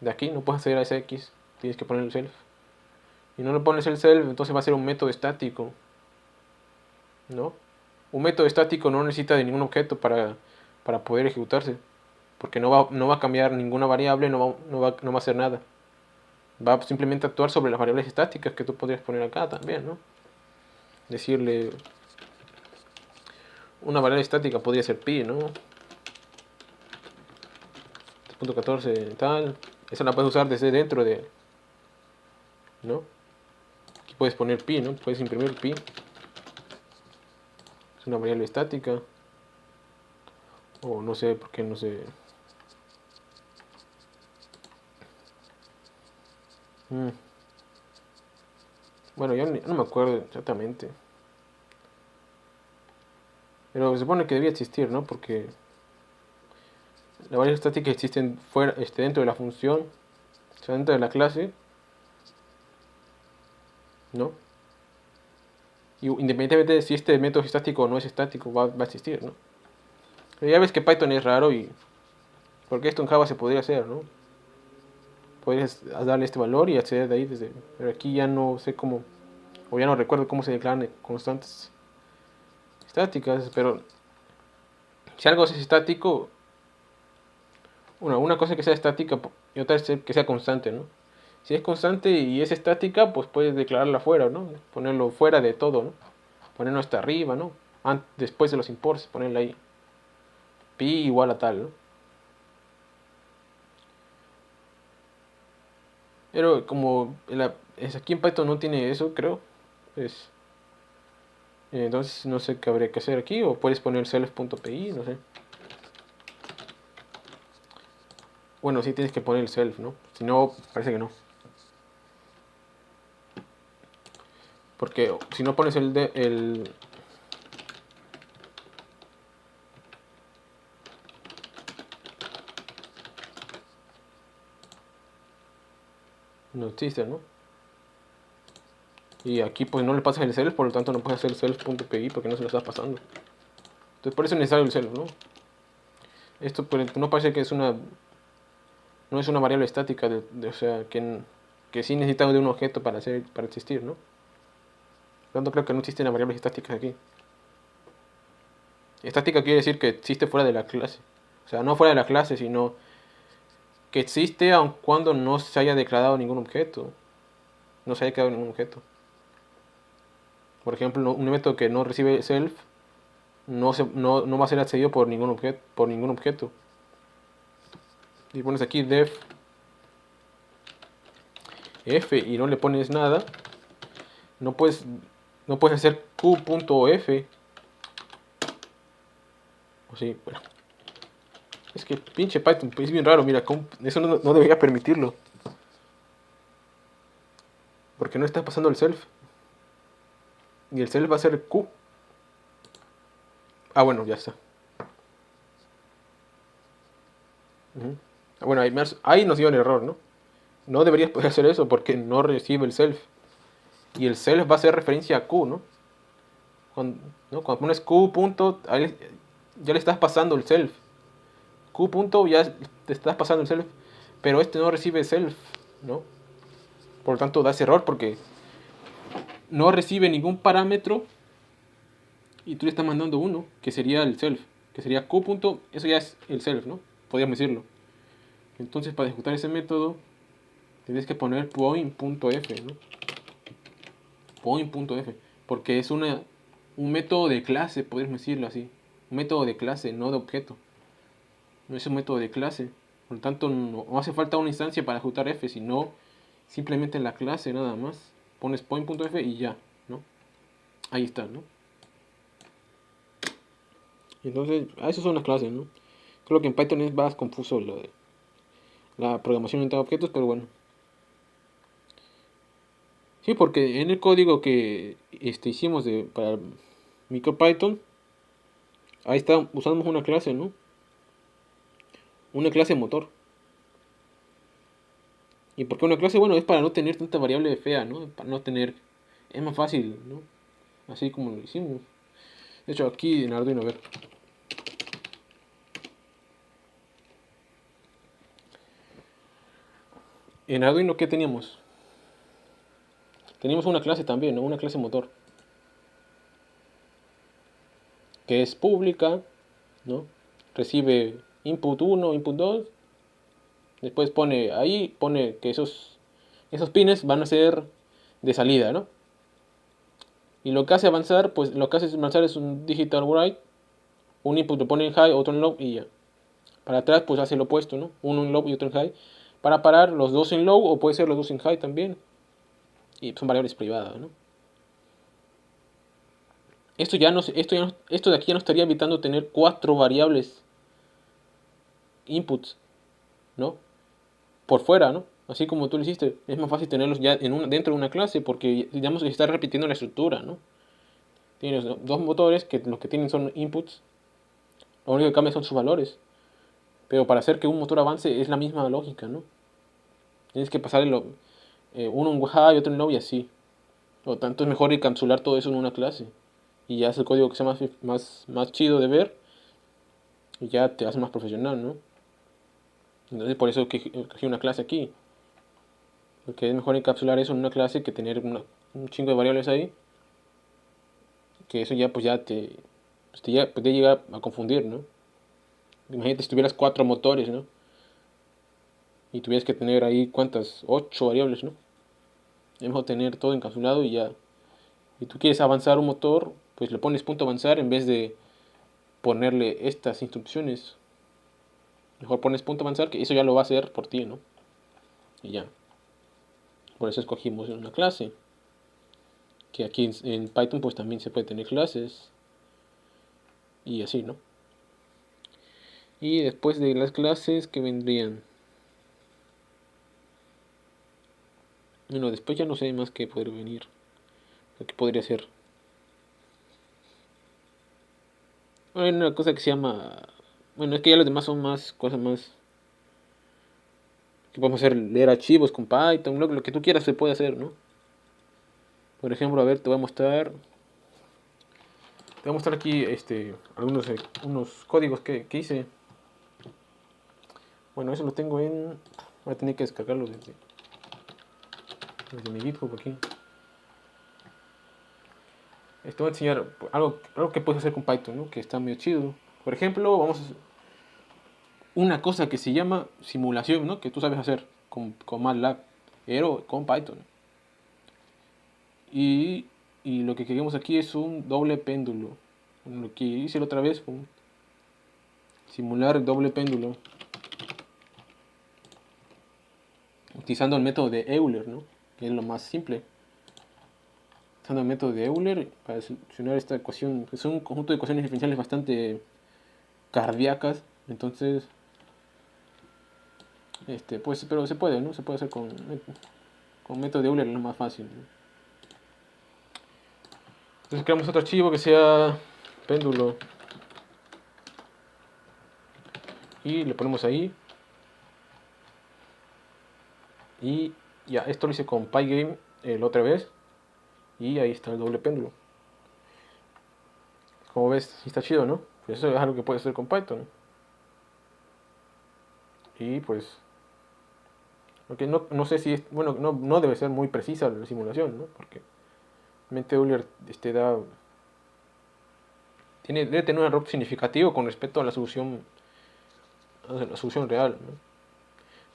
de aquí, no puedes acceder a esa x, tienes que poner el self. Y no le pones el self, entonces va a ser un método estático, ¿no? Un método estático no necesita de ningún objeto para poder ejecutarse, porque no va a cambiar ninguna variable, no va a hacer nada. Va simplemente a actuar sobre las variables estáticas que tú podrías poner acá también, ¿no? Decirle, una variable estática podría ser pi, ¿no? 3.14 tal. Esa la puedes usar desde dentro de, ¿no? Aquí puedes poner pi, ¿no? Puedes imprimir pi. Es una variable estática. O no sé por qué no sé. Bueno, yo no me acuerdo exactamente. Pero se supone que debía existir, ¿no? Porque Las variables estáticas existen fuera, dentro de la función, o sea, dentro de la clase, ¿no? Y independientemente de si este método es estático o no es estático, va a existir, ¿no? Pero ya ves que Python es raro y... Porque esto en Java se podría hacer, ¿no? Podrías darle este valor y acceder de ahí desde... Pero aquí ya no sé cómo... O ya no recuerdo cómo se declaran constantes estáticas, pero... Si algo es estático... Una cosa es que sea estática y otra es que sea constante, ¿no? Si es constante y es estática, pues puedes declararla fuera, ¿no? Ponerlo fuera de todo, ¿no? Ponerlo hasta arriba, ¿no? Después de los imports, ponerle ahí pi igual a tal, ¿no? Pero como aquí en Python no tiene eso, creo, pues entonces no sé qué habría que hacer aquí, o puedes poner self.py, no sé. Bueno, sí tienes que poner el self, ¿no? Si no, parece que no. Porque si no pones el no existe, ¿no? Y aquí pues no le pasas el self, por lo tanto no puedes hacer self.py porque no se lo estás pasando. Entonces por eso es necesario el self, ¿no? Esto no parece que no es una variable estática, o sea, que sí necesita de un objeto para existir, ¿no? Por lo tanto creo que no existen las variables estáticas aquí. Estática quiere decir que existe fuera de la clase. O sea, no fuera de la clase, sino que existe aun cuando no se haya declarado ningún objeto. No se haya creado ningún objeto. Por ejemplo, un método que no recibe self no va a ser accedido por ningún objeto. Y pones aquí def f y no le pones nada, no puedes, no puedes hacer q.f. O sí, bueno. Es que pinche Python es bien raro, mira, eso no debería permitirlo. Porque no está pasando el self. Y el self va a ser q. Ah, bueno, ya está. Bueno, ahí nos dio el error, ¿no? No deberías poder hacer eso porque no recibe el self. Y el self va a hacer referencia a q, ¿no? Cuando pones q punto, ahí ya le estás pasando el self. Q punto ya te estás pasando el self. Pero este no recibe self, ¿no? Por lo tanto da ese error porque no recibe ningún parámetro y tú le estás mandando uno, que sería el self. Que sería q punto, eso ya es el self, ¿no? Podríamos decirlo. Entonces para ejecutar ese método tienes que poner point.f, ¿no? Point.f. Porque es un método de clase, podríamos decirlo así. Un método de clase, no de objeto. No es un método de clase. Por lo tanto, no hace falta una instancia para ejecutar f, sino simplemente en la clase nada más. Pones point.f y ya, ¿no? Ahí está, ¿no? Entonces, eso son las clases, ¿no? Creo que en Python es más confuso lo de la programación orientada a objetos, pero bueno. Sí, porque en el código que hicimos para MicroPython, ahí está, usamos una clase, ¿no? Una clase motor. ¿Y por qué una clase? Bueno, es para no tener tanta variable fea, ¿no? Para no tener... Es más fácil, ¿no? Así como lo hicimos. De hecho, aquí en Arduino, a ver. En Arduino, ¿qué teníamos? Teníamos una clase también, ¿no? Una clase motor. Que es pública, ¿no? Recibe input 1, input 2. Después pone que esos pines van a ser de salida, ¿no? Y lo que hace avanzar, pues lo que hace avanzar es un digital write. Un input lo pone en high, otro en low y ya. Para atrás, pues hace lo opuesto, ¿no? Uno en low y otro en high. Para parar los dos en low o puede ser los dos en high también. Y son variables privadas, ¿no? Esto de aquí ya no estaría evitando tener 4 variables inputs, ¿no? Por fuera, ¿no? Así como tú lo hiciste, es más fácil tenerlos ya dentro de una clase porque digamos que está repitiendo la estructura, ¿no? Tienes dos motores que lo que tienen son inputs, lo único que cambia son sus valores. Pero para hacer que un motor avance es la misma lógica, ¿no? Tienes que pasar uno en Java y otro en Node y así. Por lo tanto, es mejor encapsular todo eso en una clase. Y ya es el código que sea más chido de ver y ya te hace más profesional, ¿no? Entonces, por eso que cogí una clase aquí. Porque es mejor encapsular eso en una clase que tener un chingo de variables ahí. Que eso ya, pues ya te llega a confundir, ¿no? Imagínate si tuvieras 4 motores, ¿no? Y tuvieras que tener ahí, ¿cuántas? 8 variables, ¿no? Es mejor tener todo encapsulado y ya. Y tú quieres avanzar un motor, pues le pones punto avanzar en vez de ponerle estas instrucciones. Mejor pones punto avanzar, que eso ya lo va a hacer por ti, ¿no? Y ya. Por eso escogimos una clase. Que aquí en Python pues también se puede tener clases. Y así, ¿no? Y después de las clases que vendrían. Bueno, después ya no sé más que poder venir. Lo que podría ser. Bueno, hay una cosa que se llama. Bueno, es que ya los demás son más cosas más. Que podemos hacer, leer archivos con Python, lo que tú quieras se puede hacer, ¿no? Por ejemplo, a ver, te voy a mostrar. Te voy a mostrar aquí unos códigos que hice. Bueno, eso lo tengo en. Voy a tener que descargarlo desde mi GitHub aquí. Esto voy a enseñar algo que puedes hacer con Python, ¿no? Que está medio chido. Por ejemplo, vamos a hacer una cosa que se llama simulación, ¿no? Que tú sabes hacer con MATLAB, pero con Python. Y, y lo que queremos aquí es un doble péndulo. Lo que hice la otra vez fue simular doble péndulo utilizando el método de Euler, ¿no? Que es lo más simple. Usando el método de Euler para solucionar esta ecuación, que es un conjunto de ecuaciones diferenciales bastante cardíacas. Entonces, pues, pero se puede, ¿no? Se puede hacer con método de Euler, es lo más fácil, ¿no? Entonces creamos otro archivo que sea péndulo y le ponemos ahí. Y ya, esto lo hice con Pygame la otra vez. Y ahí está el doble péndulo. Como ves, sí está chido, ¿no? Pues eso es algo que puedes hacer con Python. Y pues, aunque no sé si es, bueno, no debe ser muy precisa la simulación, ¿no? Porque mente Euler debe tener un error significativo con respecto a la solución real, ¿no?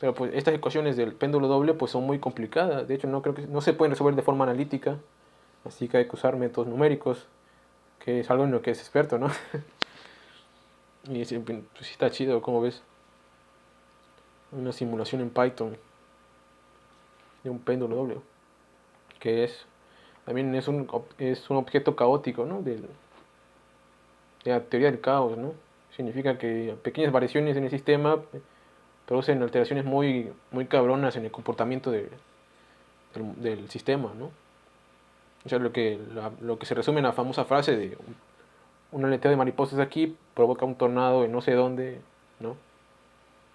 Pero pues estas ecuaciones del péndulo doble pues son muy complicadas. De hecho, no creo que no se pueden resolver de forma analítica. Así que hay que usar métodos numéricos, que es algo en lo que es experto, ¿no? Y pues sí está chido, como ves. Una simulación en Python de un péndulo doble, que también es un objeto caótico, ¿no? De la teoría del caos, ¿no? Significa que pequeñas variaciones en el sistema producen alteraciones muy cabronas en el comportamiento del sistema, ¿no? O sea, lo que se resume en la famosa frase de un aleteo de mariposas aquí provoca un tornado en no sé dónde, ¿no?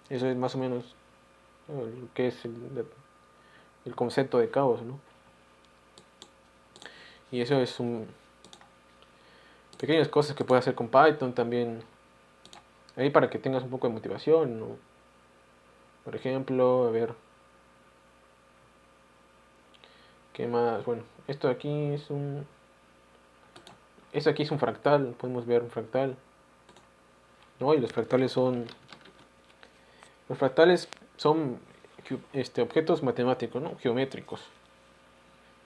Eso es más o menos lo que es el concepto de caos, ¿no? Y eso es pequeñas cosas que puedes hacer con Python también, ahí para que tengas un poco de motivación, ¿no? Por ejemplo, a ver, ¿qué más? Bueno, esto aquí es un fractal, podemos ver un fractal, ¿no? Y los fractales son objetos matemáticos, ¿no? Geométricos,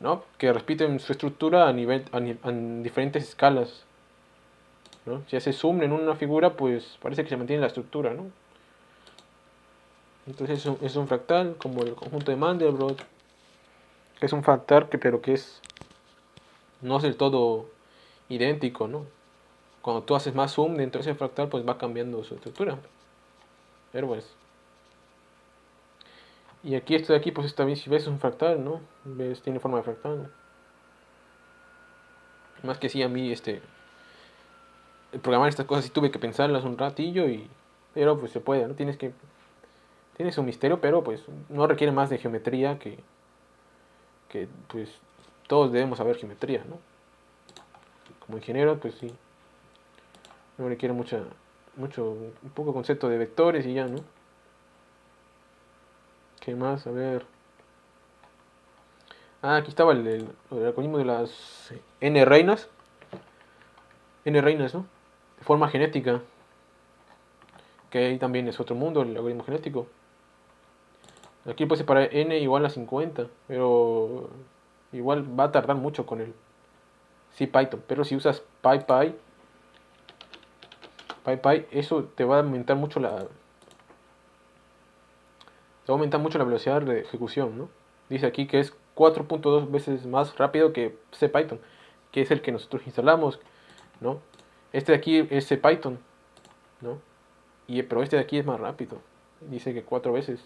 ¿no? Que repiten su estructura a diferentes escalas, ¿no? Si hace zoom en una figura, pues parece que se mantiene la estructura, ¿no? Entonces es un fractal, como el conjunto de Mandelbrot, que es un fractal pero que no es del todo idéntico, ¿no? Cuando tú haces más zoom dentro de ese fractal, pues va cambiando su estructura. Pero pues. Y aquí esto de aquí, pues también si ves es un fractal, ¿no? ¿Ves? Tiene forma de fractal, ¿no? Más que sí, a mí, el programar estas cosas sí tuve que pensarlas un ratillo pero pues se puede, ¿no? Tiene su misterio, pero pues no requiere más de geometría que pues todos debemos saber geometría, ¿no? Como ingeniero, pues sí, no requiere un poco concepto de vectores y ya, ¿no? ¿Qué más? A ver. Ah, aquí estaba el algoritmo de las N reinas, ¿no? De forma genética, que ahí también es otro mundo, el algoritmo genético. Aquí puede separar n igual a 50, pero igual va a tardar mucho con el CPython. Pero si usas PyPy, eso te va a aumentar mucho la velocidad de ejecución, ¿no? Dice aquí que es 4.2 veces más rápido que CPython, que es el que nosotros instalamos, ¿no? Este de aquí es CPython, ¿no? Pero este de aquí es más rápido. Dice que 4 veces.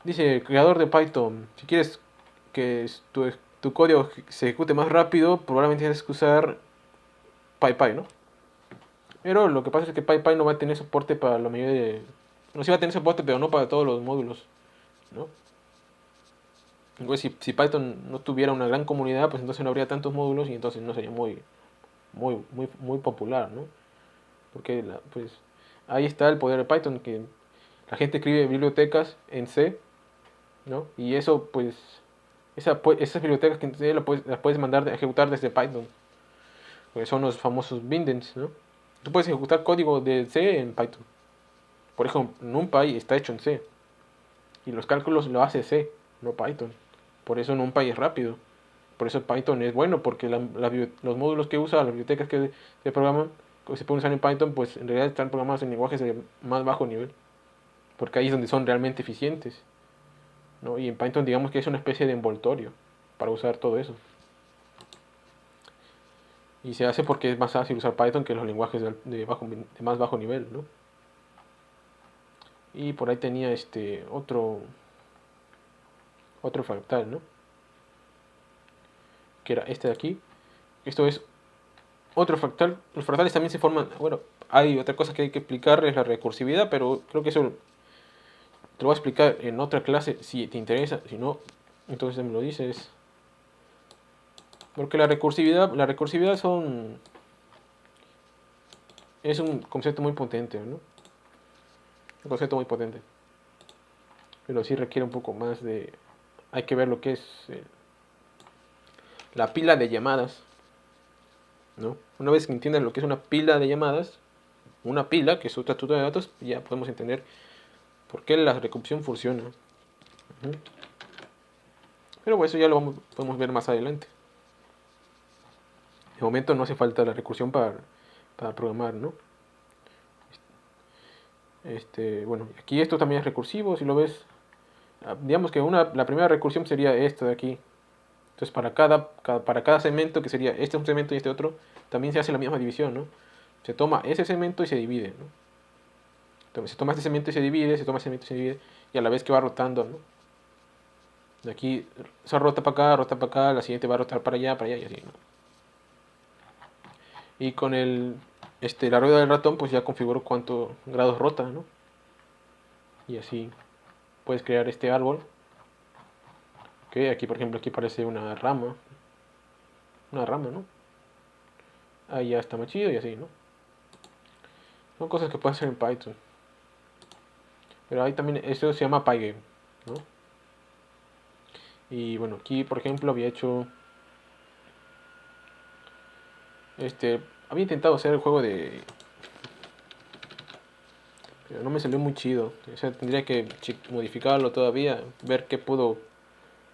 Dice, creador de Python, si quieres que tu código se ejecute más rápido, probablemente tienes que usar PyPy, ¿no? Pero lo que pasa es que PyPy no va a tener soporte para la mayoría de... No, sí va a tener soporte, pero no para todos los módulos, ¿no? Entonces, si Python no tuviera una gran comunidad, pues entonces no habría tantos módulos y entonces no sería muy popular, ¿no? Porque, pues, ahí está el poder de Python, que la gente escribe bibliotecas en C, ¿no? Y eso, pues, esas bibliotecas que en C las puedes mandar a ejecutar desde Python, porque son los famosos bindings, ¿no? Tú puedes ejecutar código de C en Python. Por ejemplo, NumPy está hecho en C. Y los cálculos lo hace C, no Python. Por eso NumPy es rápido. Por eso Python es bueno, porque los módulos que usa, las bibliotecas que se programan, que se pueden usar en Python, pues en realidad están programados en lenguajes de más bajo nivel. Porque ahí es donde son realmente eficientes, ¿no? Y en Python digamos que es una especie de envoltorio para usar todo eso. Y se hace porque es más fácil usar Python que los lenguajes de más bajo nivel, ¿no? Y por ahí tenía otro fractal, ¿no? Que era este de aquí. Esto es otro fractal. Los fractales también se forman. Bueno, hay otra cosa que hay que explicar, es la recursividad, pero creo que eso te lo voy a explicar en otra clase si te interesa. Si no, entonces me lo dices. Porque la recursividad es un concepto muy potente, ¿no? Un concepto muy potente. Pero sí requiere un poco más de. Hay que ver lo que es la pila de llamadas, ¿no? Una vez que entiendas lo que es una pila de llamadas, una pila, que es otra estructura de datos, ya podemos entender por qué la recursión funciona. Ujú. Pero bueno, eso ya podemos ver más adelante. De momento no hace falta la recursión para programar, ¿no? Bueno, aquí esto también es recursivo, si lo ves. Digamos que la primera recursión sería esta de aquí. Entonces para cada segmento, que sería este es un segmento y este otro, también se hace la misma división, ¿no? Se toma ese segmento y se divide, ¿no? Entonces se toma este segmento y se divide, se toma ese segmento y se divide, y a la vez que va rotando, ¿no? De aquí se rota para acá, la siguiente va a rotar para allá y así, ¿no? Y con la rueda del ratón, pues ya configuro cuántos grados rota, ¿no? Y así puedes crear este árbol. Que aquí, por ejemplo, aquí parece una rama. Una rama, ¿no? Ahí ya está más chido y así, ¿no? Son cosas que puedes hacer en Python. Pero ahí también, eso se llama Pygame, ¿no? Y bueno, aquí, por ejemplo, había intentado hacer el juego pero no me salió muy chido. O sea, tendría que modificarlo todavía, ver qué puedo.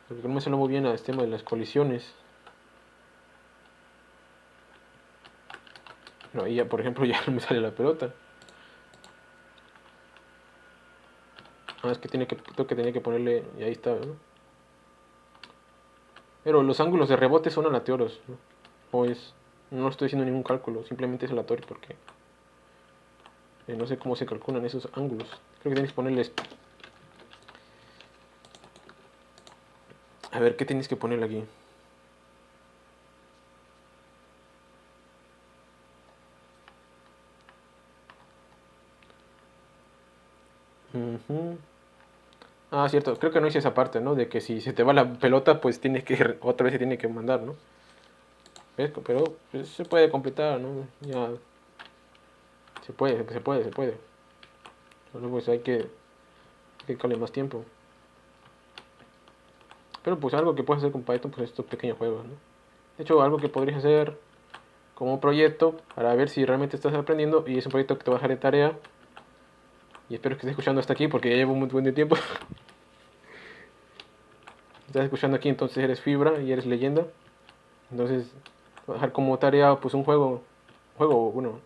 Porque no me salió muy bien el tema de las colisiones. No, ahí ya, por ejemplo, ya no me sale la pelota. Ah, es que tenía que ponerle. Y ahí está, ¿no? Pero los ángulos de rebote son aleatorios, ¿no? No estoy haciendo ningún cálculo, simplemente es aleatorio porque no sé cómo se calculan esos ángulos. Creo que tienes que ponerles. A ver, ¿qué tienes que ponerle aquí? Ujú. Ah, cierto, creo que no hice esa parte, ¿no? De que si se te va la pelota, pues tienes que, otra vez se tiene que mandar, ¿no? ¿Ves? Pero pues, se puede completar, ¿no? Ya, se puede. Solo pues hay que dedicarle más tiempo. Pero pues algo que puedes hacer con Python, pues estos pequeños juegos, ¿no? De hecho, algo que podrías hacer como un proyecto para ver si realmente estás aprendiendo y es un proyecto que te va a dejar de tarea. Y espero que estés escuchando hasta aquí porque ya llevo un montón de tiempo. Estás escuchando aquí, entonces eres fibra y eres leyenda. Entonces, voy a dejar como tarea pues un juego, bueno,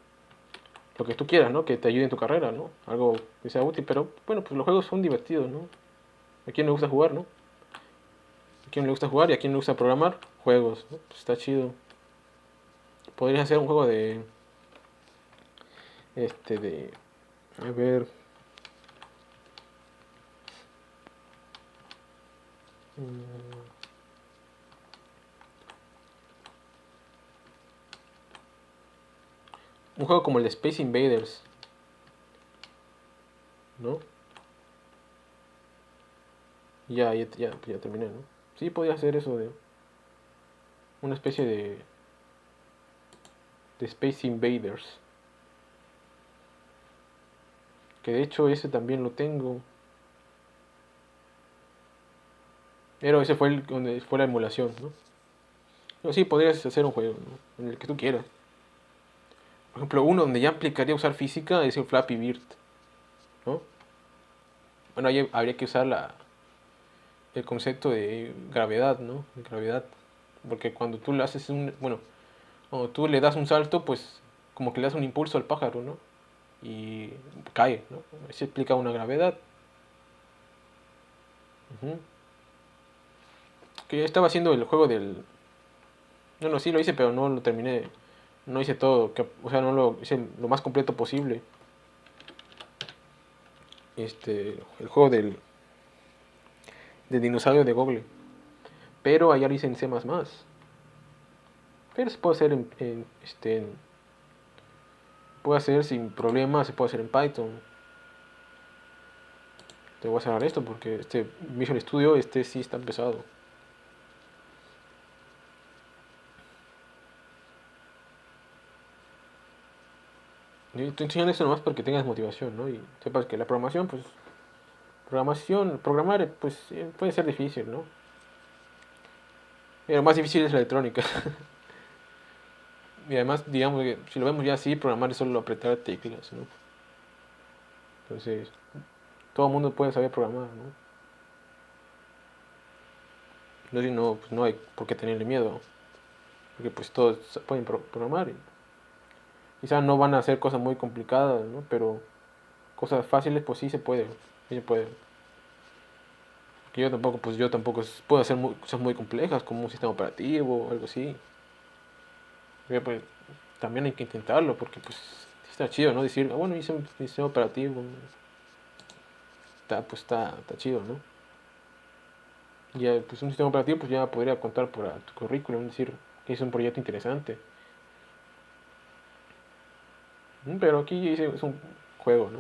lo que tú quieras, ¿no? Que te ayude en tu carrera, ¿no? Algo que sea útil, pero bueno, pues los juegos son divertidos, ¿no? ¿A quién le gusta jugar, no? ¿A quién le gusta jugar y a quién le gusta programar? Juegos, ¿no? Pues está chido. Podrías hacer un juego de, a ver, mm, un juego como el de Space Invaders, ¿no? Ya terminé, ¿no? Sí, podía hacer eso de una especie de Space Invaders. Que de hecho ese también lo tengo. Pero ese fue donde fue la emulación, ¿no? Pero sí, podrías hacer un juego, ¿no? En el que tú quieras. Por ejemplo, uno donde ya aplicaría usar física es el Flappy Bird, ¿no? Bueno, ahí habría que usar el concepto de gravedad, ¿no? De gravedad. Porque cuando tú le haces bueno, cuando tú le das un salto, pues como que le das un impulso al pájaro, ¿no? Y cae, ¿no? Se explica una gravedad. Ujú. Que yo estaba haciendo el juego del... No, no, sí lo hice, pero no lo terminé. No hice todo, o sea, no lo hice lo más completo posible. El juego del dinosaurio de Google. Pero allá lo hice en C++. Pero se puede hacer puede hacer sin problema, se puede hacer en Python. Te voy a cerrar esto porque este Visual Studio, sí está pesado. Y estoy enseñando esto nomás porque tengas motivación, ¿no? Y sepas que la programación, pues, programar, pues, puede ser difícil, ¿no? Pero más difícil es la electrónica. Y además, digamos que si lo vemos ya así, programar es solo apretar teclas, ¿no? Entonces, todo el mundo puede saber programar, ¿no? Entonces, no, pues no hay por qué tenerle miedo, porque pues todos pueden programar. Y quizás no van a hacer cosas muy complicadas, ¿no? Pero cosas fáciles, pues sí se puede. Que yo tampoco puedo hacer cosas muy complejas como un sistema operativo o algo así. Pero, pues, también hay que intentarlo porque pues sí está chido, ¿no? Decir, bueno, hice un sistema operativo, está chido, ¿no? Ya, pues un sistema operativo pues ya podría contar por tu currículum, decir que hice un proyecto interesante. Pero aquí es un juego, ¿no?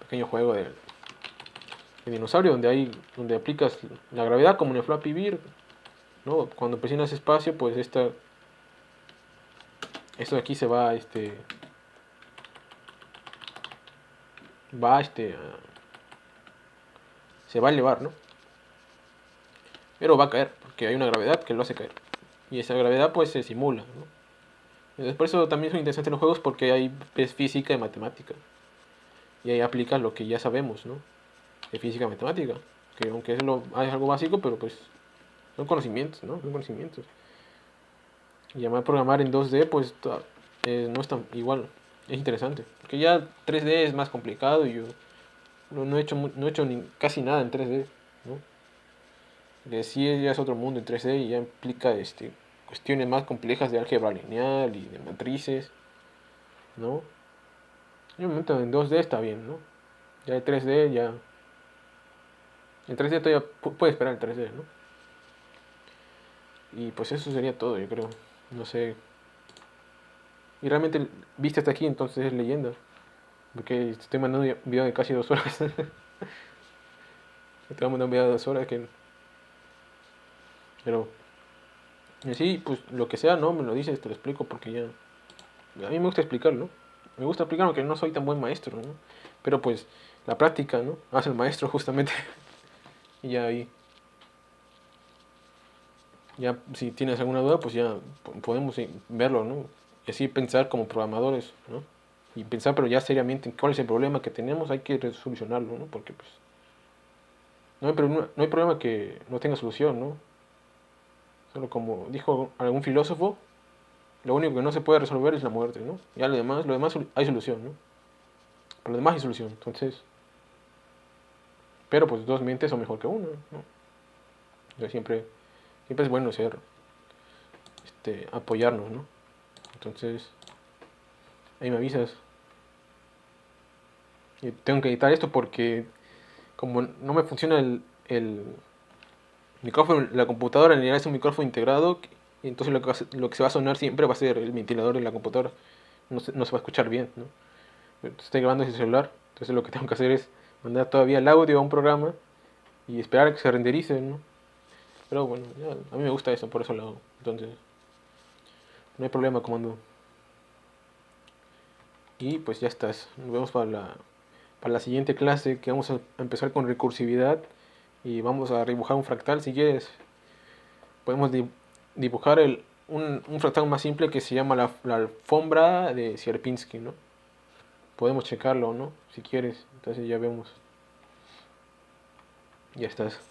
Pequeño juego de dinosaurio donde aplicas la gravedad como en el Flappy Bird, ¿no? Cuando presionas espacio, pues esto de aquí va, se va a elevar, ¿no? Pero va a caer, porque hay una gravedad que lo hace caer. Y esa gravedad pues se simula, ¿no? Entonces, por eso también son interesantes los juegos porque ahí ves física y matemática. Y ahí aplicas lo que ya sabemos, ¿no? De física y matemática. Que aunque es algo básico, pero pues son conocimientos, ¿no? Son conocimientos. Y además programar en 2D pues no es tan igual. Es interesante. Porque ya 3D es más complicado y yo no he hecho, no he hecho casi nada en 3D, ¿no? Que sí ya es otro mundo en 3D y ya implica cuestiones más complejas de álgebra lineal y de matrices, ¿no? En un momento en 2D está bien, ¿no? Ya en 3D ya... En 3D todavía puede esperar el 3D, ¿no? Y pues eso sería todo, yo creo. No sé. Y realmente viste hasta aquí, entonces es leyenda. Porque te estoy mandando un video de casi 2 horas. Te voy a mandar un video de 2 horas que... Pero... Y sí, pues lo que sea, ¿no? Me lo dices, te lo explico porque ya... A mí me gusta explicar, ¿no? Me gusta explicar aunque no soy tan buen maestro, ¿no? Pero pues la práctica, ¿no? Hace el maestro justamente. Y ya ahí... Ya si tienes alguna duda, pues ya podemos verlo, ¿no? Y así pensar como programadores, ¿no? Y pensar pero ya seriamente en cuál es el problema que tenemos, hay que solucionarlo, ¿no? Porque pues no hay problema que no tenga solución, ¿no? Solo como dijo algún filósofo, lo único que no se puede resolver es la muerte, ¿no? Ya lo demás hay solución, ¿no? Para lo demás hay solución, entonces... Pero pues dos mentes son mejor que una, ¿no? Entonces siempre es bueno ser, apoyarnos, ¿no? Entonces, ahí me avisas. Y tengo que editar esto porque como no me funciona el micrófono, la computadora en realidad es un micrófono integrado, y entonces lo que se va a sonar siempre va a ser el ventilador de la computadora. No se va a escuchar bien, ¿no? Estoy grabando ese celular, entonces lo que tengo que hacer es mandar todavía el audio a un programa y esperar a que se renderice, ¿no? Pero bueno, ya, a mí me gusta eso, por eso lo hago. Entonces, no hay problema, comando. Y pues ya estás. Nos vemos para la siguiente clase, que vamos a empezar con recursividad y vamos a dibujar un fractal si quieres. Podemos dibujar un fractal más simple que se llama la alfombra de Sierpinski, ¿no? Podemos checarlo, ¿no? Si quieres. Entonces ya vemos. Ya estás.